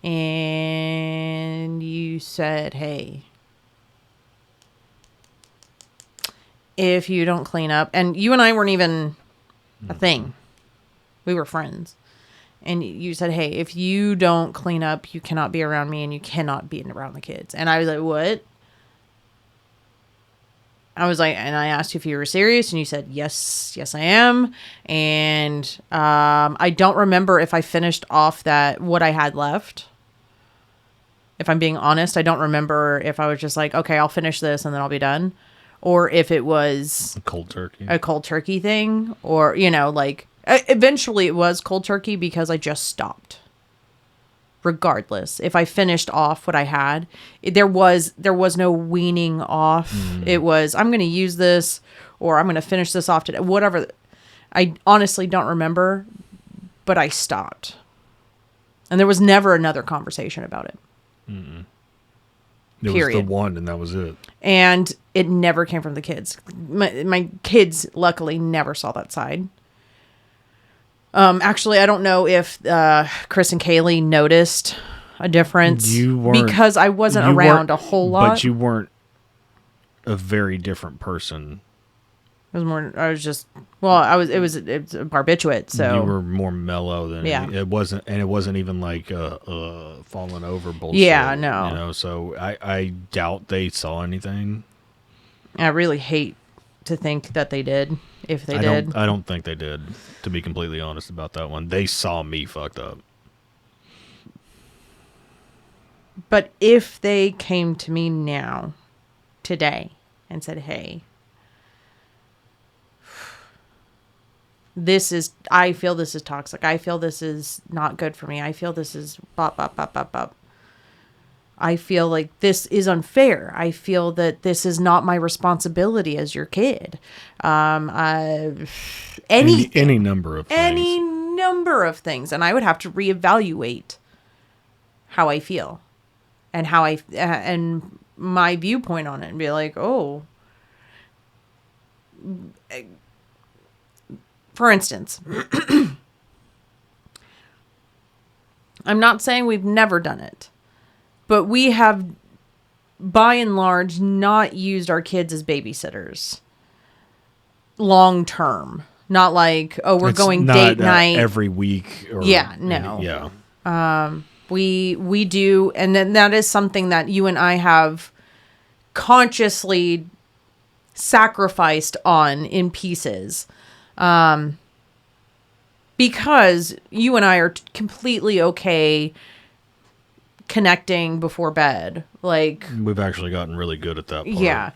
And you said, hey, if you don't clean up, and you and I weren't even a thing. We were friends. And you said, hey, if you don't clean up, you cannot be around me and you cannot be around the kids. And I was like, what? I was like, and I asked you if you were serious, and you said, yes, I am. And I don't remember if I finished off what I had left. If I'm being honest, I don't remember if I was just like, okay, I'll finish this and then I'll be done. Or if it was a cold turkey thing, or, like, eventually it was cold turkey because I just stopped. Regardless, if I finished off what I had, there was no weaning off. It was, I'm going to use this, or I'm going to finish this off today. Whatever. I honestly don't remember, but I stopped. And there was never another conversation about it. It was the one, and that was it. And it never came from the kids. My kids, luckily, never saw that side. Actually, I don't know if Chris and Kaylee noticed a difference because I wasn't around a whole lot. But you weren't a very different person. It was more. I was just. Well, I was. It was a barbiturate. So you were more mellow than. Yeah. It wasn't, and it wasn't even like falling over bullshit. Yeah, no. So I doubt they saw anything. I really hate to think that they did, if they did. I don't think they did, to be completely honest about that one. They saw me fucked up. But if they came to me now, today, and said, hey, I feel this is toxic. I feel this is not good for me. I feel this is bop, bop, bop, bop, bop. I feel like this is unfair. I feel that this is not my responsibility as your kid. Any number of things. Any number of things. And I would have to reevaluate how I feel and and my viewpoint on it and be like, oh, for instance, I'm not saying we've never done it, but we have, by and large, not used our kids as babysitters long term. Not like, oh, we're going date night every week. Or no. We do, and then that is something that you and I have consciously sacrificed on in pieces. Because you and I are completely okay connecting before bed. Like, we've actually gotten really good at that part. Yeah.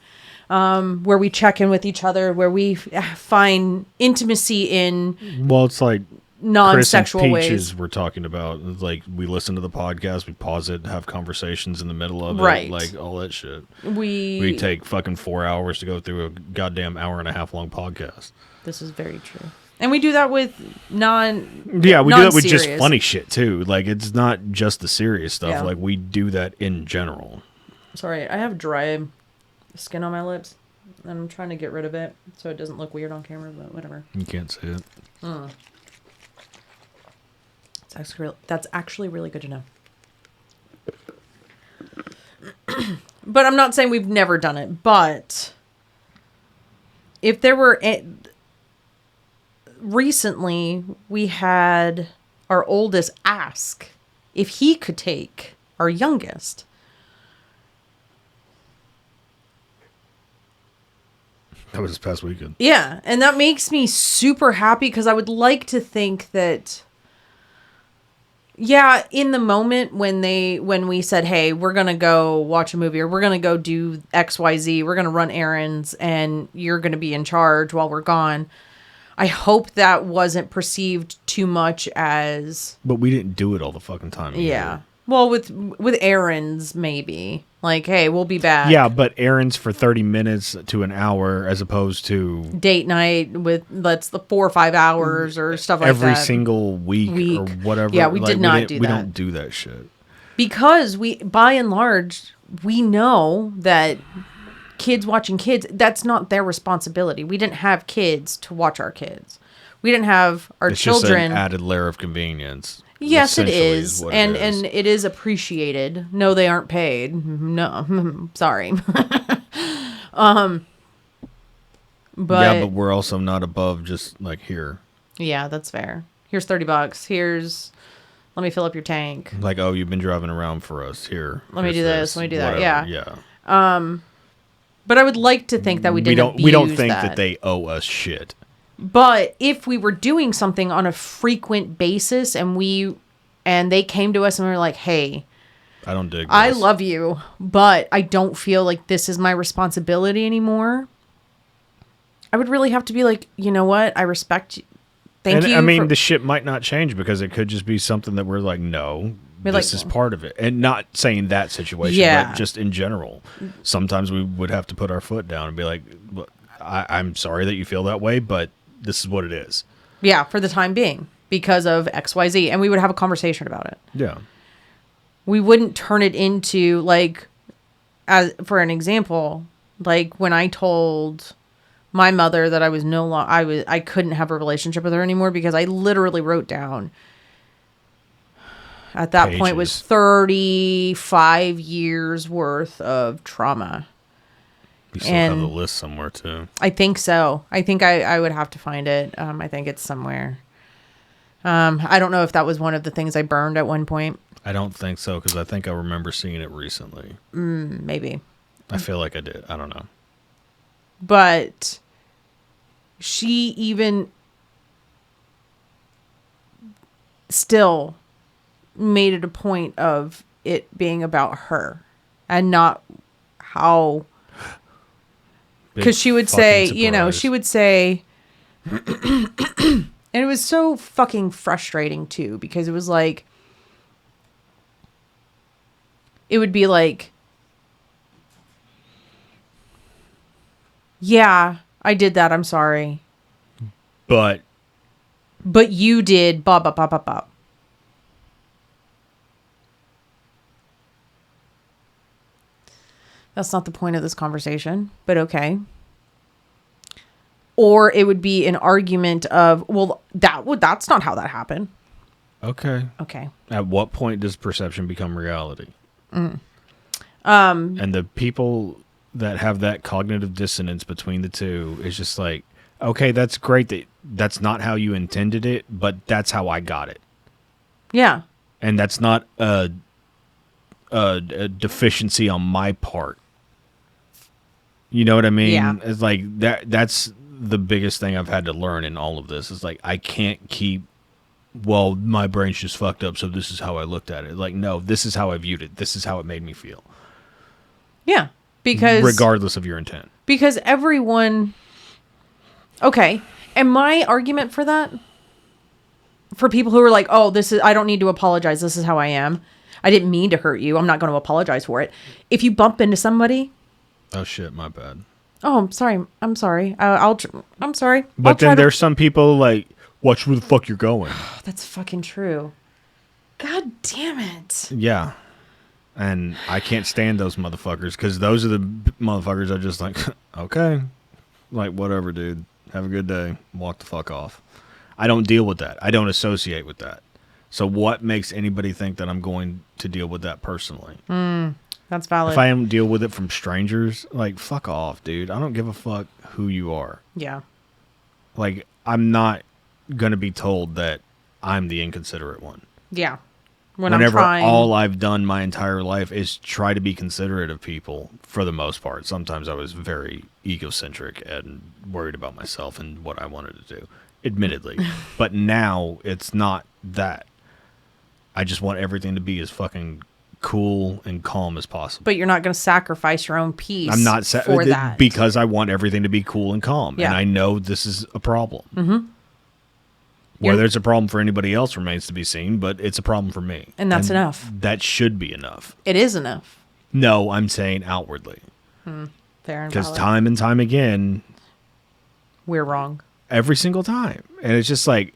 Where we check in with each other, where we find intimacy in it's like non-sexual Chris and ways. Peaches we're talking about. It's like, we listen to the podcast, we pause it, have conversations in the middle of it, right? Like all that shit. We take fucking 4 hours to go through a goddamn hour and a half long podcast. This is very true. And we do that with we do that with just serious funny shit too. Like, it's not just the serious stuff. Yeah. Like, we do that in general. Sorry, I have dry skin on my lips, and I'm trying to get rid of it so it doesn't look weird on camera, but whatever. You can't see it. That's actually really good to know. But I'm not saying we've never done it, but if there were... Recently, we had our oldest ask if he could take our youngest. That was this past weekend. Yeah, and that makes me super happy because I would like to think that, yeah, in the moment when we said, hey, we're going to go watch a movie or we're going to go do XYZ, we're going to run errands and you're going to be in charge while we're gone. I hope that wasn't perceived too much as... But we didn't do it all the fucking time. Yeah. Either. Well, with errands, maybe. Like, hey, we'll be back. Yeah, but errands for 30 minutes to an hour as opposed to... Date night with, the 4 or 5 hours or stuff like that. Every single week or whatever. Yeah, we did not do that. We don't do that shit. Because by and large, we know that... Kids watching kids, that's not their responsibility. We didn't have kids to watch our kids. We didn't have our children. Just an added layer of convenience. Yes, it is. And it is appreciated. No, they aren't paid. No, sorry. But but we're also not above just like here. Yeah, that's fair. Here's $30. Let me fill up your tank. Like, oh, you've been driving around for us. Here. Let me do this. Let me do that. Whatever. Yeah. But I would like to think that we didn't we don't think that they owe us shit. But if we were doing something on a frequent basis and they came to us and we were like, hey, I don't dig this. I love you, but I don't feel like this is my responsibility anymore. I would really have to be like, you know what? I respect you. Thank you. I mean, the shit might not change because it could just be something that we're like, no. This is part of it. And not saying that situation, but just in general. Sometimes we would have to put our foot down and be like, I'm sorry that you feel that way, but this is what it is. Yeah, for the time being, because of XYZ. And we would have a conversation about it. Yeah. We wouldn't turn it into, like, as for an example, like when I told my mother that I was I couldn't have a relationship with her anymore because I literally wrote down... At that point, it was 35 years worth of trauma. You still have the list somewhere, too. I think so. I think I would have to find it. I think it's somewhere. I don't know if that was one of the things I burned at one point. I don't think so, because I think I remember seeing it recently. Maybe. I feel like I did. I don't know. but she even still made it a point of it being about her and not how, because she would say, you know, she would say, and it was so fucking frustrating too, because it was like, it would be like, yeah, I did that, I'm sorry. But you did blah, blah, blah, blah, blah. That's not the point of this conversation, but okay. Or it would be an argument of, well, that's not how that happened. Okay. Okay. At what point does perception become reality? And the people that have that cognitive dissonance between the two is just like, okay, that's great that's not how you intended it, but that's how I got it. Yeah. And that's not a deficiency on my part. You know what I mean? Yeah. It's like that's the biggest thing I've had to learn in all of this. Is like, I can't keep, well, my brain's just fucked up, so this is how I looked at it. Like, no, this is how I viewed it. This is how it made me feel. Yeah. Because regardless of your intent. Because everyone, okay. And my argument for that, for people who are like, oh, I don't need to apologize. This is how I am. I didn't mean to hurt you. I'm not going to apologize for it. If you bump into somebody. Oh shit, my bad. Oh, I'm sorry. I'm sorry. I'm sorry. But then there's some people like, watch where the fuck you're going. That's fucking true. God damn it. Yeah. And I can't stand those motherfuckers, because those are the motherfuckers I just like, okay. Like, whatever, dude. Have a good day. Walk the fuck off. I don't deal with that. I don't associate with that. So what makes anybody think that I'm going to deal with that personally? That's valid. If I don't deal with it from strangers, like, fuck off, dude. I don't give a fuck who you are. Yeah. Like, I'm not going to be told that I'm the inconsiderate one. Yeah. Whenever all I've done my entire life is try to be considerate of people, for the most part. Sometimes I was very egocentric and worried about myself and what I wanted to do, admittedly. But now it's not that. I just want everything to be as fucking cool and calm as possible. But you're not going to sacrifice your own peace. I'm not for that, because I want everything to be cool and calm. Yeah. And I know this is a problem. Mm-hmm. Whether it's a problem for anybody else remains to be seen, but it's a problem for me. And that's enough. That should be enough. It is enough. No, I'm saying outwardly. Fair and valid. Because time and time again, we're wrong. Every single time. And it's just like,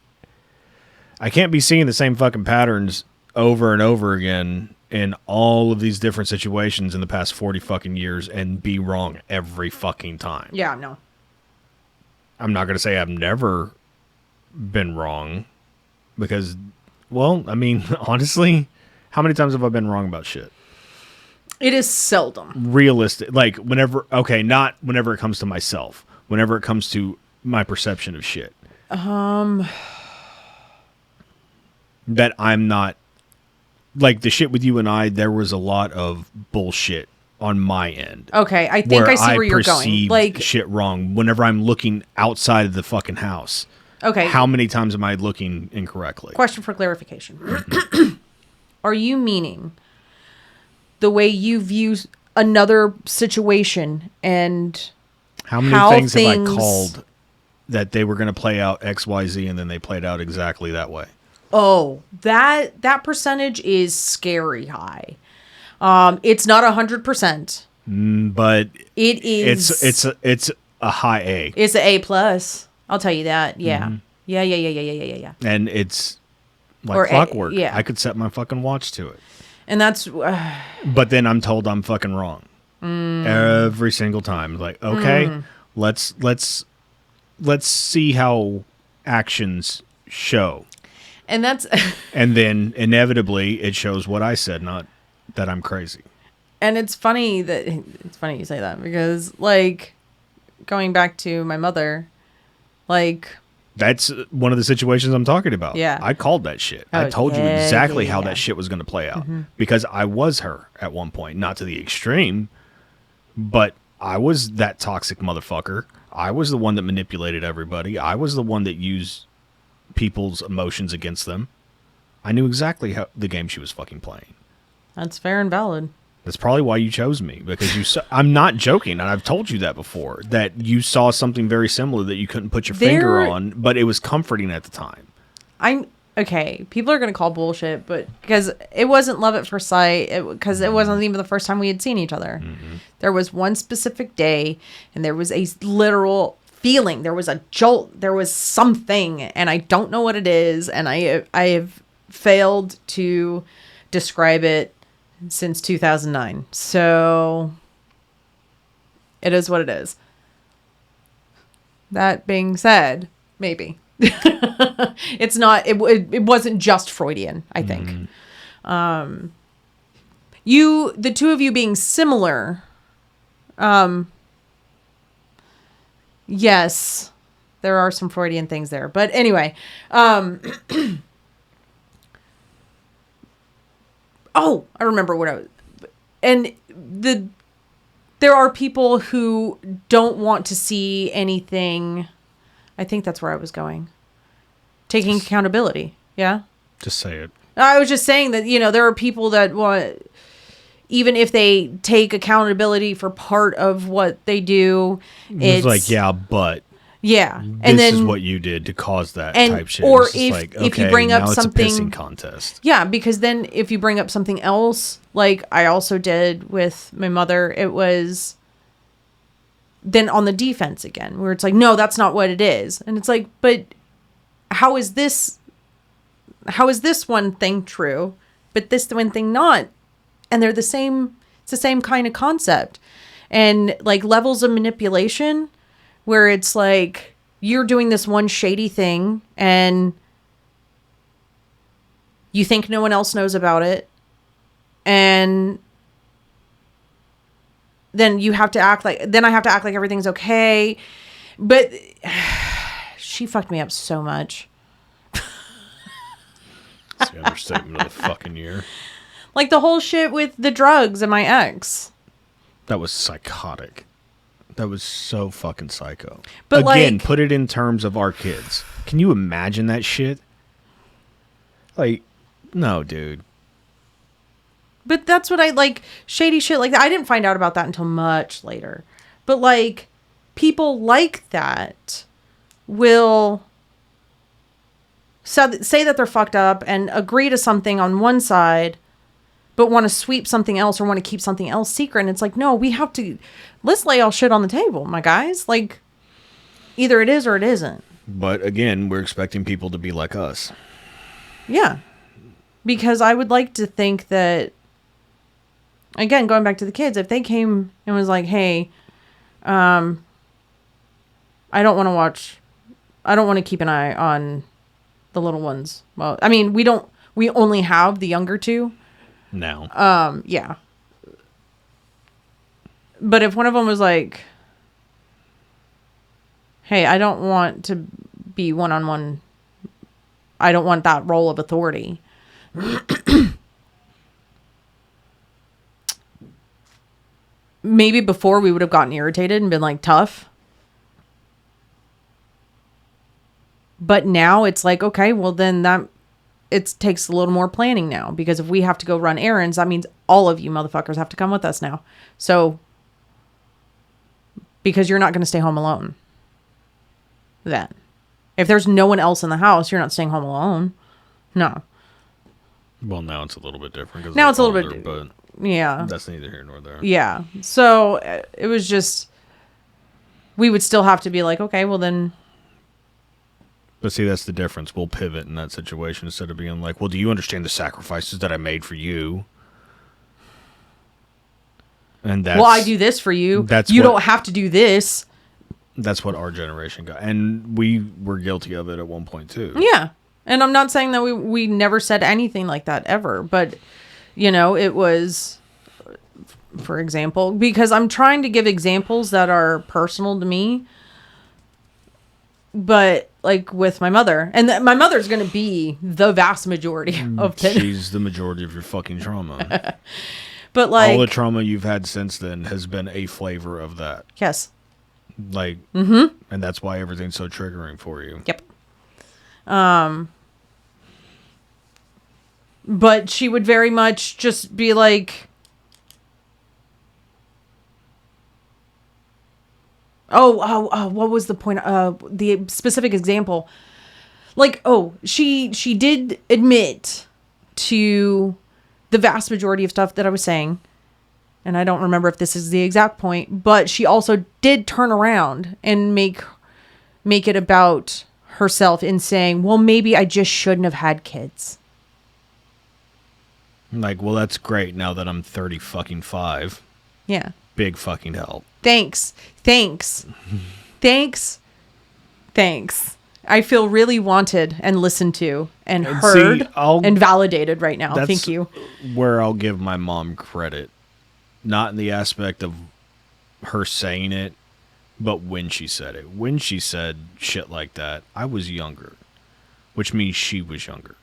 I can't be seeing the same fucking patterns over and over again in all of these different situations in the past 40 fucking years and be wrong every fucking time. Yeah, no. I'm not going to say I've never been wrong, because, well, I mean, honestly, how many times have I been wrong about shit? It is seldom. Realistic. Like, whenever, okay, not whenever it comes to myself, whenever it comes to my perception of shit. That I'm not, like, the shit with you and I, there was a lot of bullshit on my end. Okay, I think I see where you're going. Like, shit wrong whenever I'm looking outside of the fucking house. Okay. How many times am I looking incorrectly? Question for clarification. Are you meaning the way you view another situation and how many things have I called that they were going to play out XYZ and then they played out exactly that way? Oh, that percentage is scary high. It's not 100%. But it is. It's a high A. It's an A+. I'll tell you that. Yeah. Mm-hmm. Yeah. And it's like clockwork. Yeah. I could set my fucking watch to it. And that's... but then I'm told I'm fucking wrong. Every single time. Like, okay, let's see how actions show. And that's... and then inevitably it shows what I said, not that I'm crazy. And it's funny you say that, because, like, going back to my mother, like... That's one of the situations I'm talking about. Yeah. I called that shit. I told you exactly how that shit was going to play out. Mm-hmm. Because I was her at one point. Not to the extreme, but I was that toxic motherfucker. I was the one that manipulated everybody. I was the one that used people's emotions against them. I knew exactly how the game she was fucking playing. That's fair and valid. That's probably why you chose me, because I'm not joking, and I've told you that before, that you saw something very similar that you couldn't put your finger on, but it was comforting at the time. Okay, people are going to call bullshit, but because it wasn't love at first sight, because it wasn't even the first time we had seen each other. Mm-hmm. There was one specific day, and there was a literal feeling. There was a jolt. There was something, and I don't know what it is, and I have failed to describe it since 2009. So it is what it is. That being said, maybe. It's not, it wasn't just Freudian, I think. Mm-hmm. The two of you being similar, yes, there are some Freudian things there, but anyway, oh, I remember what I was, and there are people who don't want to see anything. I think that's where I was going. Taking accountability. Yeah. Just say it. I was just saying that, there are people that want, even if they take accountability for part of what they do, it's like, yeah, but. Yeah. And this is what you did to cause that type shit. Or if you bring up something. It's a pissing contest. Yeah, because then if you bring up something else, like I also did with my mother, it was then on the defense again, where it's like, no, that's not what it is. And it's like, but how is this one thing true, but this one thing not? And they're the same, it's the same kind of concept. And like levels of manipulation where it's like, you're doing this one shady thing and you think no one else knows about it. And then I have to act like everything's okay. But she fucked me up so much. It's the understatement of the fucking year. Like the whole shit with the drugs and my ex. That was psychotic. That was so fucking psycho. But again, put it in terms of our kids. Can you imagine that shit? Like, no, dude. But that's what I like, shady shit like that. I didn't find out about that until much later. But like, people like that will say that they're fucked up and agree to something on one side, but want to sweep something else or want to keep something else secret. And it's like, no, let's lay all shit on the table, my guys. Like, either it is or it isn't. But again, we're expecting people to be like us. Yeah. Because I would like to think that, again, going back to the kids, if they came and was like, hey, I don't want to keep an eye on the little ones. Well, I mean, we only have the younger two. Now. Yeah. But if one of them was like, hey, I don't want to be one-on-one. I don't want that role of authority. Maybe before we would have gotten irritated and been like tough. But now it's like, okay, well then it takes a little more planning now, because if we have to go run errands, that means all of you motherfuckers have to come with us now. So, because you're not going to stay home alone. Then. If there's no one else in the house, you're not staying home alone. No. Well, now it's a little bit different. Now it's a little bit, but yeah. That's neither here nor there. Yeah. So it was just, we would still have to be like, okay, well then. But see, that's the difference. We'll pivot in that situation instead of being like, well, do you understand the sacrifices that I made for you? And that's, well, I do this for you. You don't have to do this. That's what our generation got. And we were guilty of it at one point too. Yeah. And I'm not saying that we never said anything like that ever. But, it was, for example, because I'm trying to give examples that are personal to me. But like with my mother, and my mother's going to be the vast majority of it. She's the majority of your fucking trauma. But like, all the trauma you've had since then has been a flavor of that. yes. Like, and that's why everything's so triggering for you. Yep. But she would very much just be like, what was the point? The specific example. Like, she did admit to the vast majority of stuff that I was saying. And I don't remember if this is the exact point, but she also did turn around and make it about herself in saying, well, maybe I just shouldn't have had kids. Like, well, that's great now that I'm 30 fucking 5. Yeah. Big fucking help. Thanks. I feel really wanted and listened to and heard and validated right now. Thank you. Where I'll give my mom credit. Not in the aspect of her saying it, but when she said it. When she said shit like that, I was younger, which means she was younger.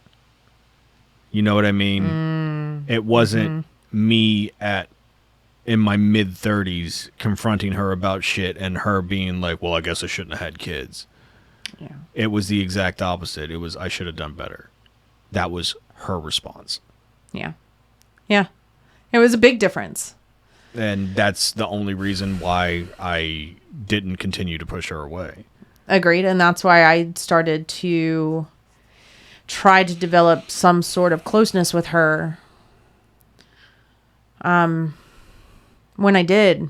You know what I mean? It wasn't me in my mid-30s confronting her about shit and her being like, well, I guess I shouldn't have had kids. Yeah. It was the exact opposite. It was, I should have done better. That was her response. Yeah. Yeah. It was a big difference. And that's the only reason why I didn't continue to push her away. Agreed. And that's why I started to try to develop some sort of closeness with her. When I did,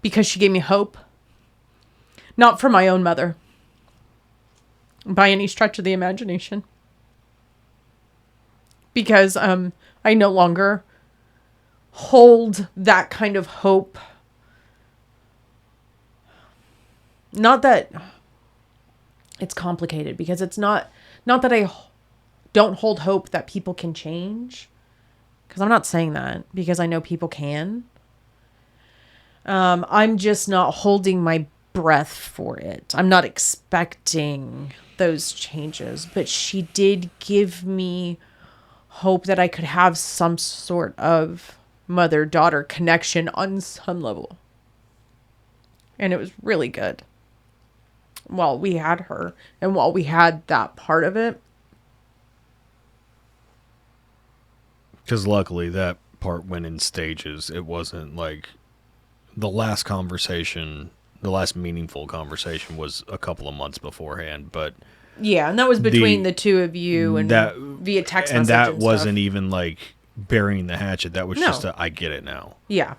because she gave me hope, not for my own mother, by any stretch of the imagination. Because I no longer hold that kind of hope. Not that it's complicated, because it's not that I don't hold hope that people can change. Because I'm not saying that, because I know people can. I'm just not holding my breath for it. I'm not expecting those changes. But she did give me hope that I could have some sort of mother-daughter connection on some level. And it was really good while we had her and while we had that part of it. Because luckily that part went in stages. It wasn't like the last conversation, the last meaningful conversation was a couple of months beforehand, but yeah, and that was between the two of you and that, via text message. And that wasn't even like burying the hatchet. That was just I get it now. Yeah,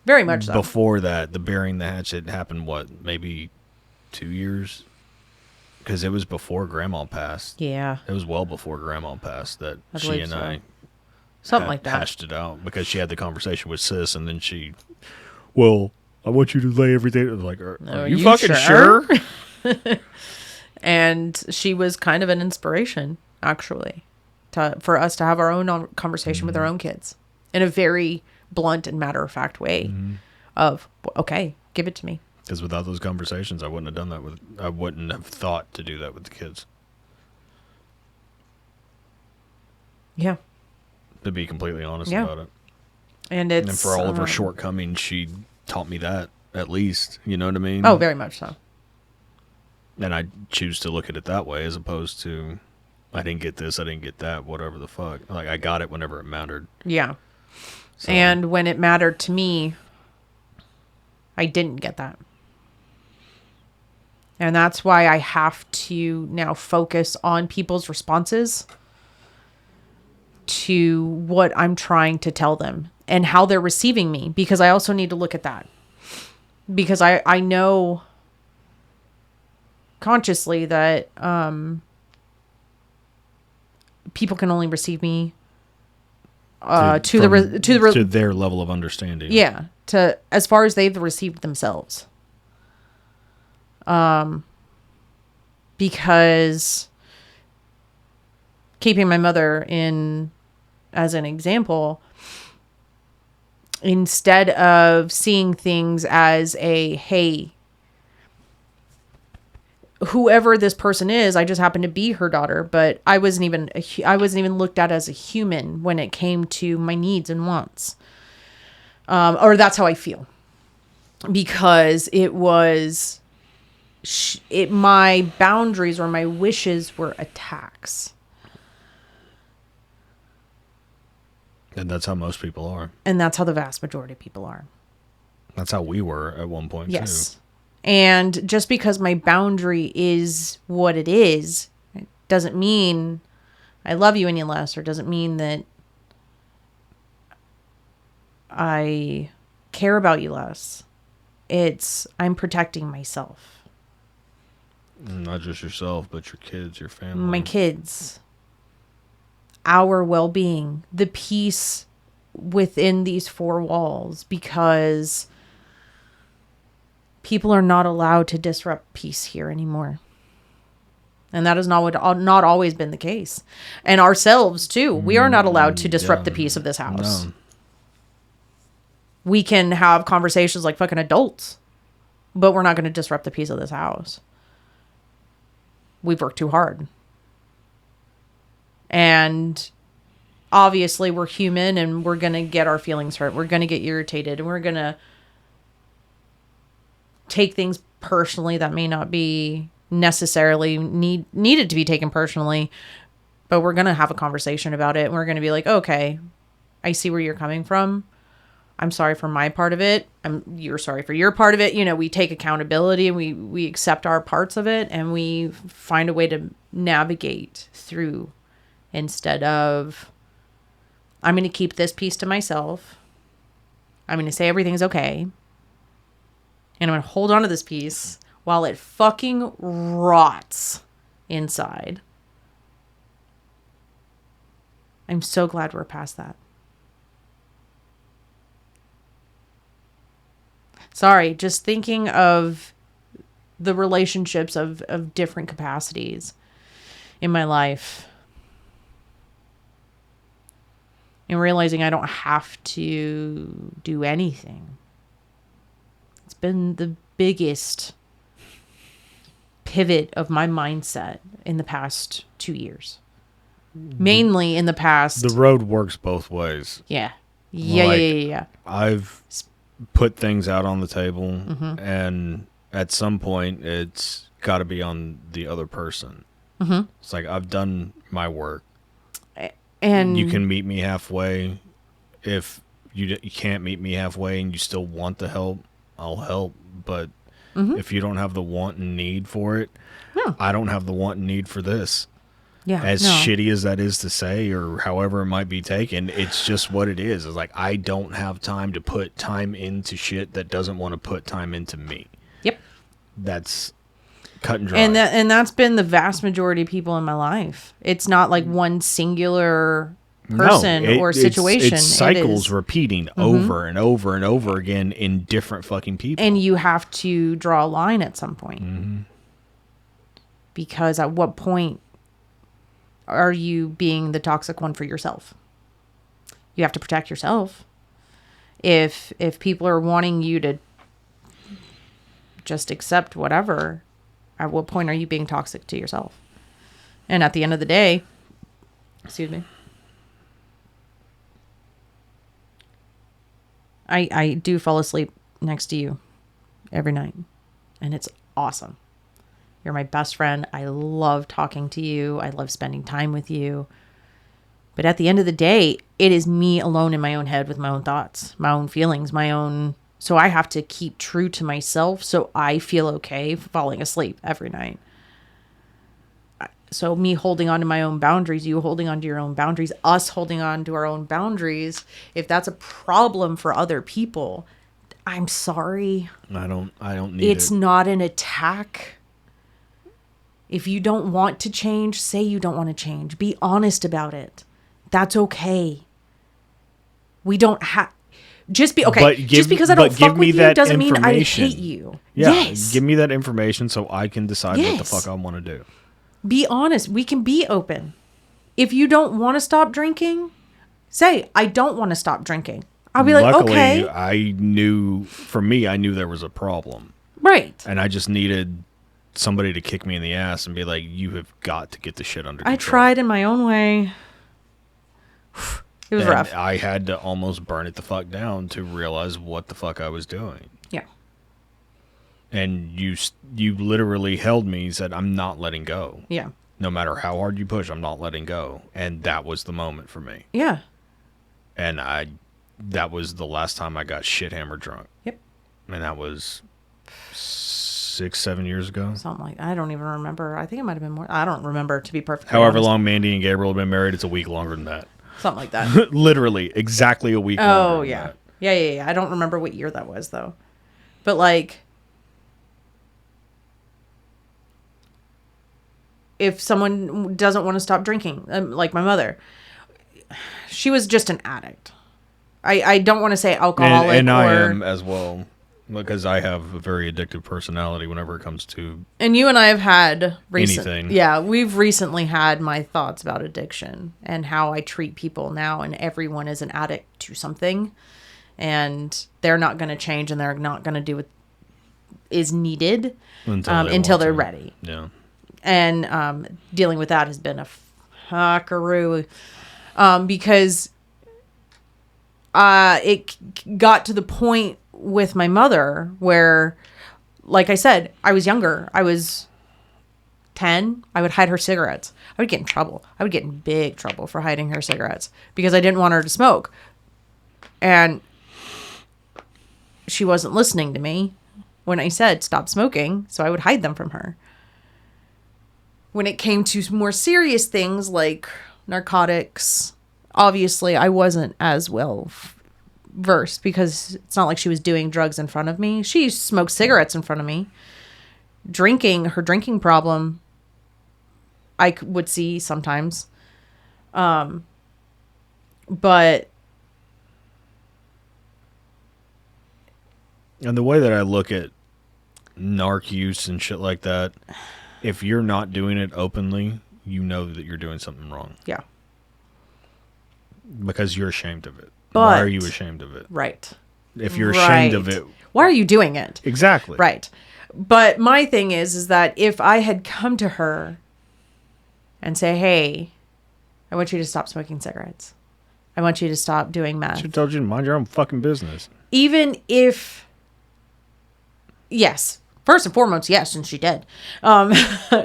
very much so. Before that, the burying the hatchet happened, maybe 2 years? Because it was before Grandma passed. Yeah. It was well before Grandma passed that she and I something like that hashed it out, because she had the conversation with Sis, and then she, well, I want you to lay everything. I was like, are you fucking sure? And she was kind of an inspiration, actually, for us to have our own conversation with our own kids in a very blunt and matter-of-fact way of, okay, give it to me. Because without those conversations, I wouldn't have done that I wouldn't have thought to do that with the kids. Yeah. To be completely honest about it. And for all of her shortcomings, she taught me that, at least. You know what I mean? Oh, very much so. And I choose to look at it that way, as opposed to, I didn't get this, I didn't get that, whatever the fuck. Like, I got it whenever it mattered. Yeah. So. And when it mattered to me, I didn't get that. And that's why I have to now focus on people's responses to what I'm trying to tell them and how they're receiving me, because I also need to look at that. Because I know consciously that people can only receive me to their level of understanding. Yeah, to as far as they've received themselves. Because keeping my mother in as an example, instead of seeing things as a, hey, whoever this person is, I just happen to be her daughter, but I wasn't even looked at as a human when it came to my needs and wants. Or that's how I feel, because my boundaries or my wishes were attacks. And that's how most people are. And that's how the vast majority of people are. That's how we were at one point, yes. too. And just because my boundary is what it is, it doesn't mean I love you any less, or doesn't mean that I care about you less. I'm protecting myself. Not just yourself, but your kids, your family. My kids. Our well-being. The peace within these four walls, because people are not allowed to disrupt peace here anymore. And that is not always been the case. And ourselves, too. We are not allowed to disrupt the peace of this house. No. We can have conversations like fucking adults, but we're not going to disrupt the peace of this house. We've worked too hard. And obviously we're human, and we're going to get our feelings hurt. We're going to get irritated, and we're going to take things personally that may not be necessarily needed to be taken personally, but we're going to have a conversation about it. And we're going to be like, okay, I see where you're coming from. I'm sorry for my part of it. You're sorry for your part of it. You know, we take accountability, and we accept our parts of it, and we find a way to navigate through, instead of, I'm going to keep this piece to myself. I'm going to say everything's okay. And I'm going to hold on to this piece while it fucking rots inside. I'm so glad we're past that. Sorry, just thinking of the relationships of different capacities in my life. And realizing I don't have to do anything. It's been the biggest pivot of my mindset in the past 2 years. Mainly in the past. The road works both ways. Yeah. Yeah. I've put things out on the table, and at some point it's got to be on the other person. It's like, I've done my work, and you can meet me halfway. If you can't meet me halfway and you still want the help, I'll help. But if you don't have the want and need for it, I don't have the want and need for this. Yeah, shitty as that is to say, or however it might be taken, it's just what it is. It's like, I don't have time to put time into shit that doesn't want to put time into me. Yep. That's cut and dry. And that's been the vast majority of people in my life. It's not like one singular person or situation. It's cycles repeating over and over and over again in different fucking people. And you have to draw a line at some point. Because at what point are you being the toxic one for yourself? You have to protect yourself. If people are wanting you to just accept whatever, at what point are you being toxic to yourself? And at the end of the day, excuse me, I do fall asleep next to you every night, and it's awesome. You're my best friend. I love talking to you. I love spending time with you. But at the end of the day, it is me alone in my own head with my own thoughts, my own feelings, so I have to keep true to myself so I feel okay falling asleep every night. So me holding on to my own boundaries, you holding on to your own boundaries, us holding on to our own boundaries, if that's a problem for other people, I'm sorry. I don't need it. It's not an attack. If you don't want to change, say you don't want to change. Be honest about it. That's okay. We don't have... Just because I don't fuck with you doesn't mean I hate you. Yeah, yes. Give me that information so I can decide what the fuck I want to do. Be honest. We can be open. If you don't want to stop drinking, say, I don't want to stop drinking. I'll be like, luckily, okay. I knew there was a problem. Right. And I just needed somebody to kick me in the ass and be like, you have got to get the shit under control. I tried in my own way. It was rough. I had to almost burn it the fuck down to realize what the fuck I was doing. Yeah. And you literally held me and said, I'm not letting go. Yeah. No matter how hard you push, I'm not letting go. And that was the moment for me. Yeah. And that was the last time I got shit hammered drunk. Yep. And that was 6-7 years ago. Something like that. I don't even remember. I think it might have been more. I don't remember, to be perfectly However honest. long Mandy and Gabriel have been married, it's a week longer than that. Something like that. Literally, exactly a week longer. Oh, yeah. Yeah. I don't remember what year that was, though. But, like, if someone doesn't want to stop drinking, like my mother, she was just an addict. I don't want to say alcoholic. And I am as well, because I have a very addictive personality whenever it comes to And you and I have had anything. Yeah, we've recently had my thoughts about addiction and how I treat people now, and everyone is an addict to something, and they're not going to change, and they're not going to do what is needed until they're ready. Yeah. And dealing with that has been a fuckaroo, because it got to the point with my mother where, like I said, I was younger. I was 10. I would hide her cigarettes. I would get in trouble. I would get in big trouble for hiding her cigarettes because I didn't want her to smoke. And she wasn't listening to me when I said stop smoking, so I would hide them from her. When it came to more serious things like narcotics, obviously I wasn't as well versed because it's not like she was doing drugs in front of me. She smoked cigarettes in front of me. Her drinking problem, I would see sometimes. But And the way that I look at narc use and shit like that, if you're not doing it openly, you know that you're doing something wrong. yeah. Because you're ashamed of it. But, why are you ashamed of it? Right. If you're ashamed of it. Why are you doing it? Exactly. Right. But my thing is that if I had come to her and say, hey, I want you to stop smoking cigarettes. I want you to stop doing meth. She told you to mind your own fucking business. Even if, yes, first and foremost, yes, and she did.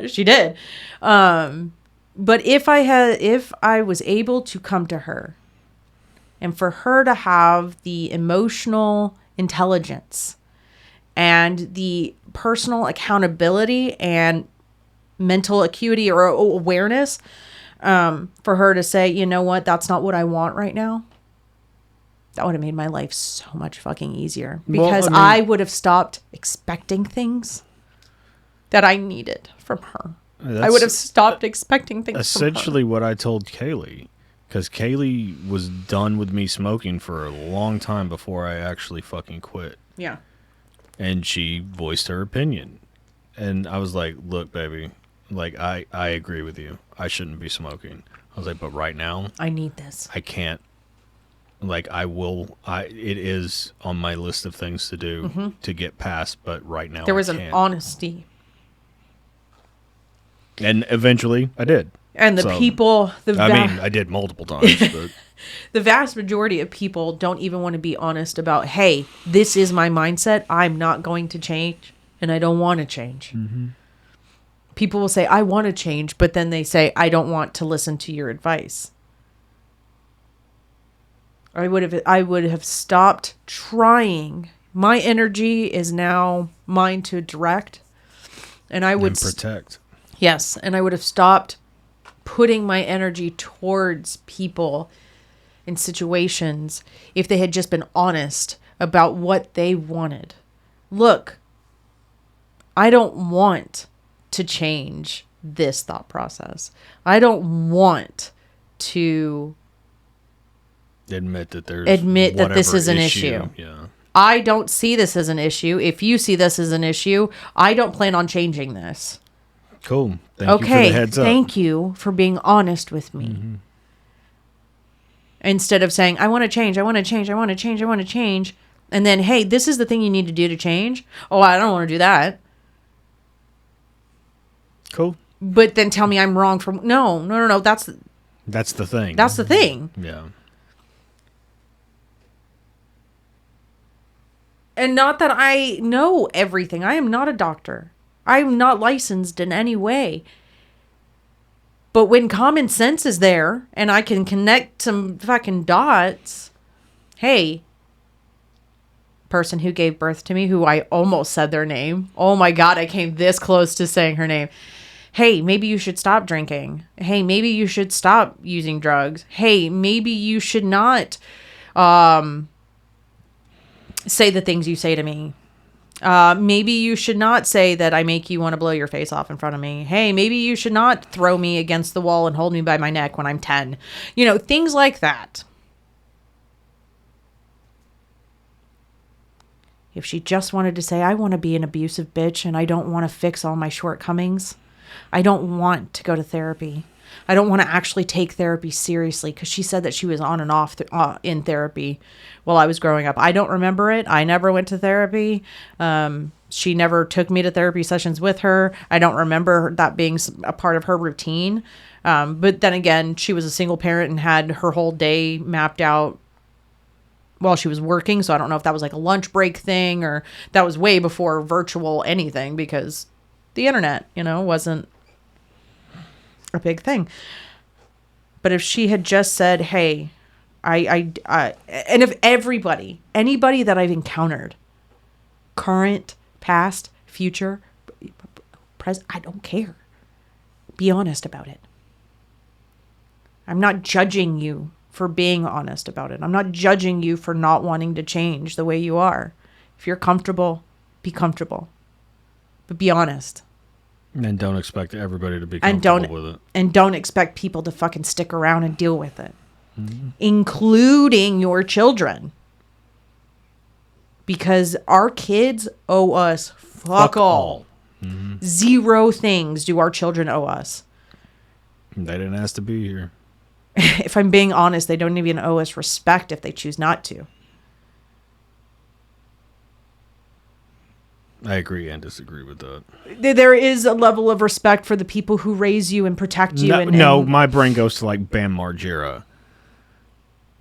She did. But if I was able to come to her and for her to have the emotional intelligence and the personal accountability and mental acuity or awareness, for her to say, you know what, that's not what I want right now. That would have made my life so much fucking easier because I would have stopped expecting things that I needed from her. I would have stopped expecting things essentially what I told Kaylee, because Kaylee was done with me smoking for a long time before I actually fucking quit. Yeah. And she voiced her opinion. And I was like, look, baby, like, I agree with you. I shouldn't be smoking. I was like, but right now, I need this. I can't. Like, it is on my list of things to do to get past, but right now there was I an can't. honesty. And eventually I did. And the people, I did multiple times, but the vast majority of people don't even want to be honest about, hey, this is my mindset. I'm not going to change and I don't want to change. Mm-hmm. People will say, I want to change, but then they say, I don't want to listen to your advice. I would have stopped trying. My energy is now mine to direct. And I would protect. Yes, and I would have stopped putting my energy towards people in situations if they had just been honest about what they wanted. Look, I don't want to change this thought process. I don't want to admit that this is an issue. Yeah. I don't see this as an issue. If you see this as an issue, I don't plan on changing this. Cool. Thank you for the heads up. Thank you for being honest with me. Mm-hmm. Instead of saying, I want to change, I want to change, I want to change, I want to change. And then, hey, this is the thing you need to do to change. Oh, I don't want to do that. Cool. But then tell me I'm wrong for no. That's the thing. That's the thing. Yeah. And not that I know everything. I am not a doctor. I'm not licensed in any way. But when common sense is there and I can connect some fucking dots, hey, person who gave birth to me, who I almost said their name. Oh my God, I came this close to saying her name. Hey, maybe you should stop drinking. Hey, maybe you should stop using drugs. Hey, maybe you should not say the things you say to me. Maybe you should not say that I make you want to blow your face off in front of me. Hey, maybe you should not throw me against the wall and hold me by my neck when I'm 10. You know, things like that. If she just wanted to say, I want to be an abusive bitch and I don't want to fix all my shortcomings. I don't want to go to therapy. I don't want to actually take therapy seriously, because she said that she was on and off in therapy while I was growing up. I don't remember it. I never went to therapy. She never took me to therapy sessions with her. I don't remember that being a part of her routine. But then again, she was a single parent and had her whole day mapped out while she was working. So I don't know if that was like a lunch break thing, or that was way before virtual anything, because the internet, wasn't a big thing. But if she had just said, hey, I and if anybody that I've encountered, current, past, future, present, I don't care. Be honest about it. I'm not judging you for being honest about it. I'm not judging you for not wanting to change the way you are. If you're comfortable, be comfortable. But be honest. And don't expect everybody to be comfortable with it. And don't expect people to fucking stick around and deal with it. Mm-hmm. Including your children. Because our kids owe us fuck all. Mm-hmm. 0 things do our children owe us. They didn't ask to be here. If I'm being honest, they don't even owe us respect if they choose not to. I agree and disagree with that. There is a level of respect for the people who raise you and protect you. No, my brain goes to like Bam Margera,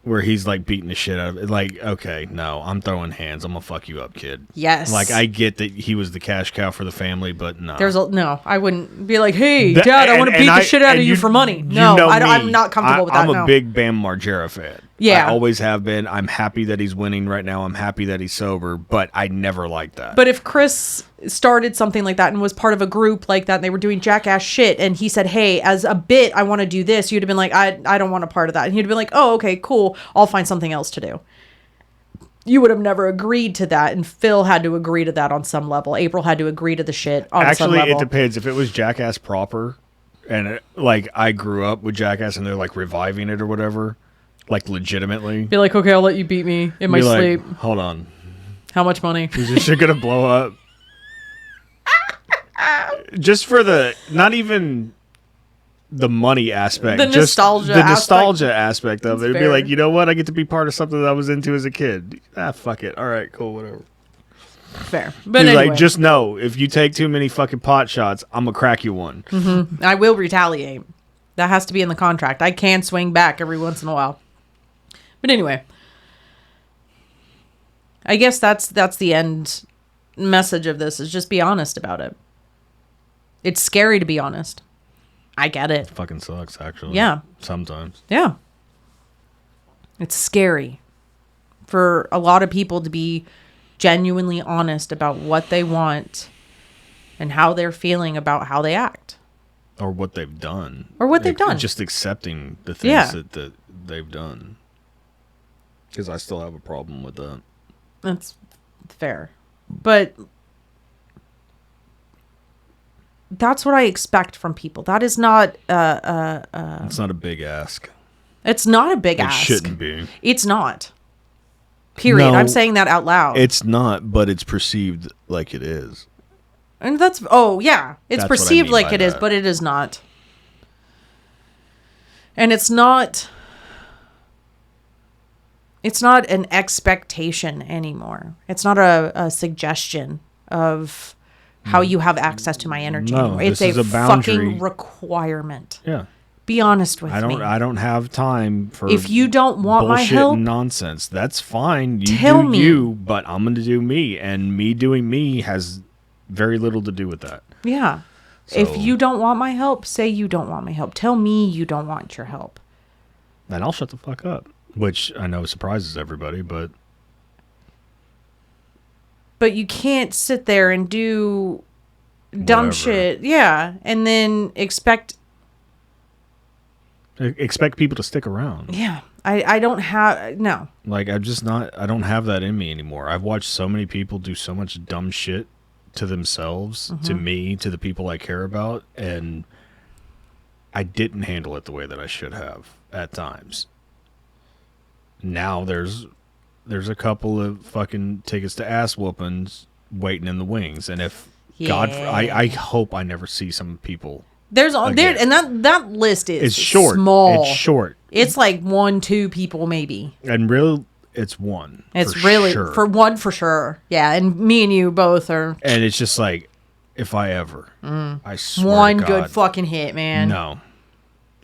where he's like beating the shit out of it. Like, okay, no, I'm throwing hands. I'm gonna fuck you up, kid. Yes. Like, I get that he was the cash cow for the family, but no. No, I wouldn't be like, hey, Dad, I want to beat the shit out of you for money. No, I'm not comfortable with that. I'm a big Bam Margera fan. Yeah. I always have been. I'm happy that he's winning right now. I'm happy that he's sober, but I never liked that. But if Chris started something like that and was part of a group like that and they were doing jackass shit and he said, hey, as a bit, I want to do this, you'd have been like, I don't want a part of that. And he'd have been like, oh, okay, cool. I'll find something else to do. You would have never agreed to that. And Phil had to agree to that on some level. April had to agree to the shit on some level. Actually, it depends. If it was Jackass proper and I grew up with Jackass and they're like reviving it or whatever, like legitimately. Be like, okay, I'll let you beat me in my sleep. Hold on. How much money? Is this shit gonna blow up? Just for not even the money aspect. The nostalgia the nostalgia aspect of it. It'd fair. be like, you know what? I get to be part of something that I was into as a kid. Fuck it. All right, cool, whatever. Fair. But anyway. Like, just know, if you take too many fucking pot shots, I'm gonna crack you one. Mm-hmm. I will retaliate. That has to be in the contract. I can swing back every once in a while. But anyway, I guess that's the end message of this, is just be honest about it. It's scary to be honest. I get it. It fucking sucks, actually. Yeah. Sometimes. Yeah. It's scary for a lot of people to be genuinely honest about what they want and how they're feeling about how they act. Or what they've done. Just accepting the things that they've done. Because I still have a problem with that. That's fair. But that's what I expect from people. That is not... it's not a big ask. It's not a big ask. It shouldn't be. It's not. Period. No, I'm saying that out loud. It's not, but it's perceived like it is. And that's... Oh, yeah. It's perceived like it is, but it is not. And it's not... It's not an expectation anymore. It's not a suggestion of how you have access to my energy No, anymore. It's this is a a boundary. fucking requirement. Yeah. Be honest with me. I don't have time for If you don't want my bullshit help, and nonsense. That's fine. You tell do me. you, but I'm going to do me, and me doing me has very little to do with that. yeah. So, If you don't want my help, say you don't want my help. Tell me you don't want your help. then I'll shut the fuck up, which I know surprises everybody, but you can't sit there and do dumb Whatever. shit. Yeah. And then expect people to stick around. Yeah. I don't have no. Like I don't have that in me anymore. I've watched so many people do so much dumb shit to themselves, to me, to the people I care about, and I didn't handle it the way that I should have at times. Now there's a couple of fucking tickets to ass whoopings waiting in the wings, and if I hope I never see some people. There's there, and that list is It's short. small. It's short. It's like 1-2 people maybe. And really, it's one. It's for really sure. for one for sure. Yeah, and me and you both are And it's just like, if I ever, I swear one to God, good fucking hit, man. No,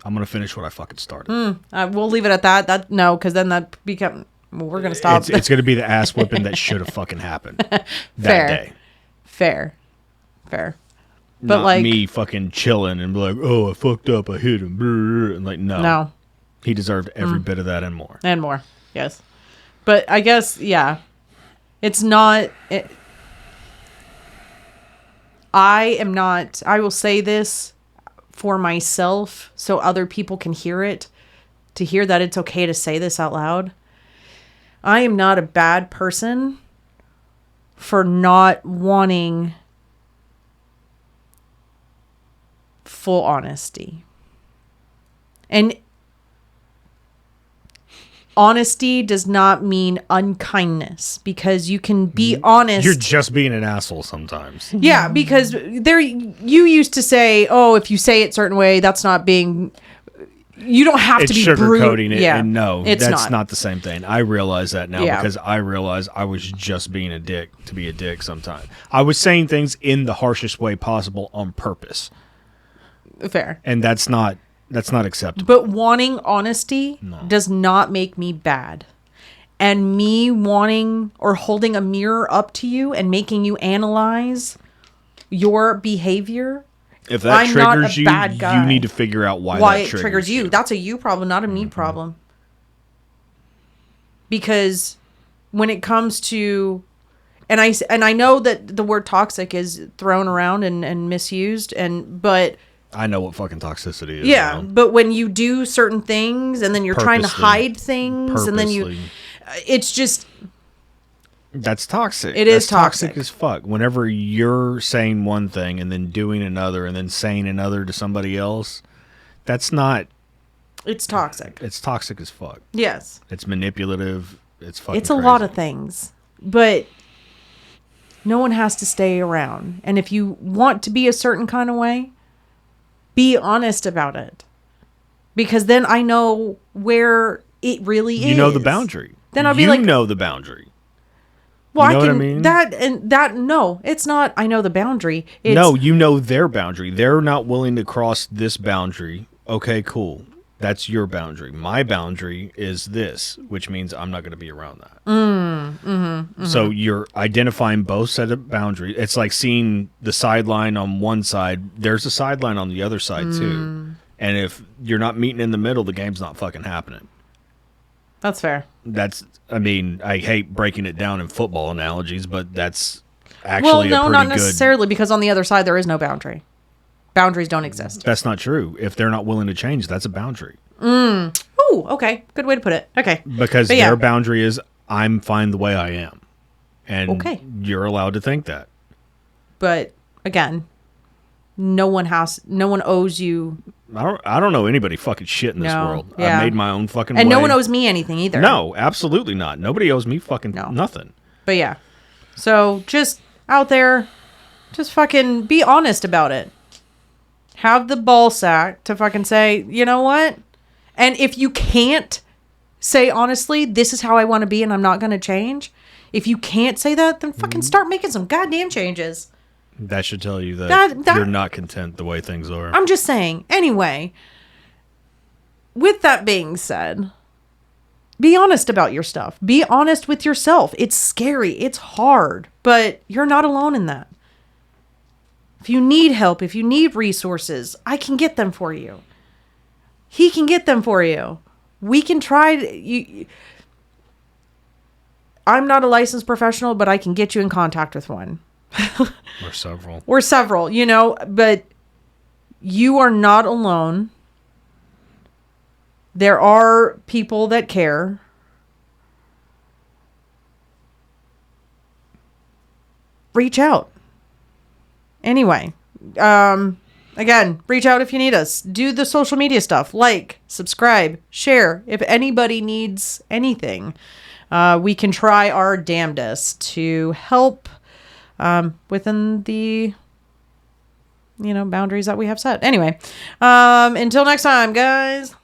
I'm gonna finish what I fucking started. We'll leave it at that. That no, because then that become. Well, we're gonna stop. It's gonna be the ass whipping that should have fucking happened that Fair. day. Fair. But Not like me fucking chilling and be like, oh, I fucked up, I hit him, and like no, he deserved every bit of that and more. And more. Yes. But I guess, yeah. It's not... I will say this for myself so other people can hear it, to hear that it's okay to say this out loud. I am not a bad person for not wanting full honesty. And honesty does not mean unkindness, because you can be honest. You're just being an asshole sometimes. Yeah, because you used to say, oh, if you say it a certain way, that's not being... You don't have It's to be sugarcoating it, Yeah, and no, it's that's not the same thing. I realize that now Yeah. because I realize I was just being a dick to be a dick sometimes. I was saying things in the harshest way possible on purpose. Fair. And that's not acceptable. But wanting honesty does not make me bad. And me wanting or holding a mirror up to you and making you analyze your behavior, If that I'm not triggers a you, bad guy. you need to figure out why why that it triggers you. That's a you problem, not a me problem. Because when it comes to, and I know that the word toxic is thrown around and misused, but I know what fucking toxicity is. yeah, now. but when you do certain things and then you're trying to Purposely. hide things and then Purposely. it's just, That's toxic. It is That's toxic toxic. as fuck. Whenever you're saying one thing and then doing another and then saying another to somebody else, that's not. it's toxic. It's toxic as fuck. Yes. It's manipulative. It's fucking. It's a lot of things, but no one has to stay around. And if you want to be a certain kind of way, be honest about it. Because then I know where it really is. You know the boundary. Then I'll be like, you know the boundary. well, You know I what I can mean? that no, it's not. I know the boundary. It's, No, you know their boundary. They're not willing to cross this boundary. Okay, cool. That's your boundary. My boundary is this, which means I'm not going to be around that. So you're identifying both set of boundaries. It's like seeing the sideline on one side. There's a sideline on the other side too. And if you're not meeting in the middle, the game's not fucking happening. That's fair. I mean, I hate breaking it down in football analogies, but that's actually Well, no, a not pretty good. necessarily, because on the other side there is no boundary. Boundaries don't exist. That's not true. If they're not willing to change, that's a boundary. Oh, okay. Good way to put it. Okay. Because But yeah. their boundary is, I'm fine the way I am. And Okay. you're allowed to think that. But again, no one owes you, I don't know anybody fucking shit in this No, world. yeah. I made my own fucking and way. no one owes me anything either. No, absolutely not. Nobody owes me fucking No. nothing. But yeah. So just out there, just fucking be honest about it. Have the ball sack to fucking say, you know what? And if you can't say honestly, this is how I want to be and I'm not going to change. If you can't say that, then fucking start making some goddamn changes. That should tell you that, That- you're not content the way things are. I'm just saying. Anyway, with that being said, be honest about your stuff. Be honest with yourself. It's scary. It's hard, but you're not alone in that. If you need help, if you need resources, I can get them for you. He can get them for you. We can try. I'm not a licensed professional, but I can get you in contact with one. Or several. Or several, but you are not alone. There are people that care. Reach out. Anyway, again, reach out if you need us. Do the social media stuff. Like, subscribe, share. If anybody needs anything, we can try our damnedest to help within the boundaries that we have set. Anyway, until next time, guys.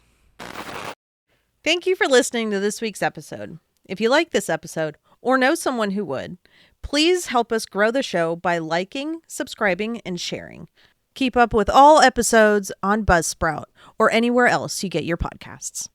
Thank you for listening to this week's episode. If you like this episode or know someone who would, please help us grow the show by liking, subscribing, and sharing. Keep up with all episodes on Buzzsprout or anywhere else you get your podcasts.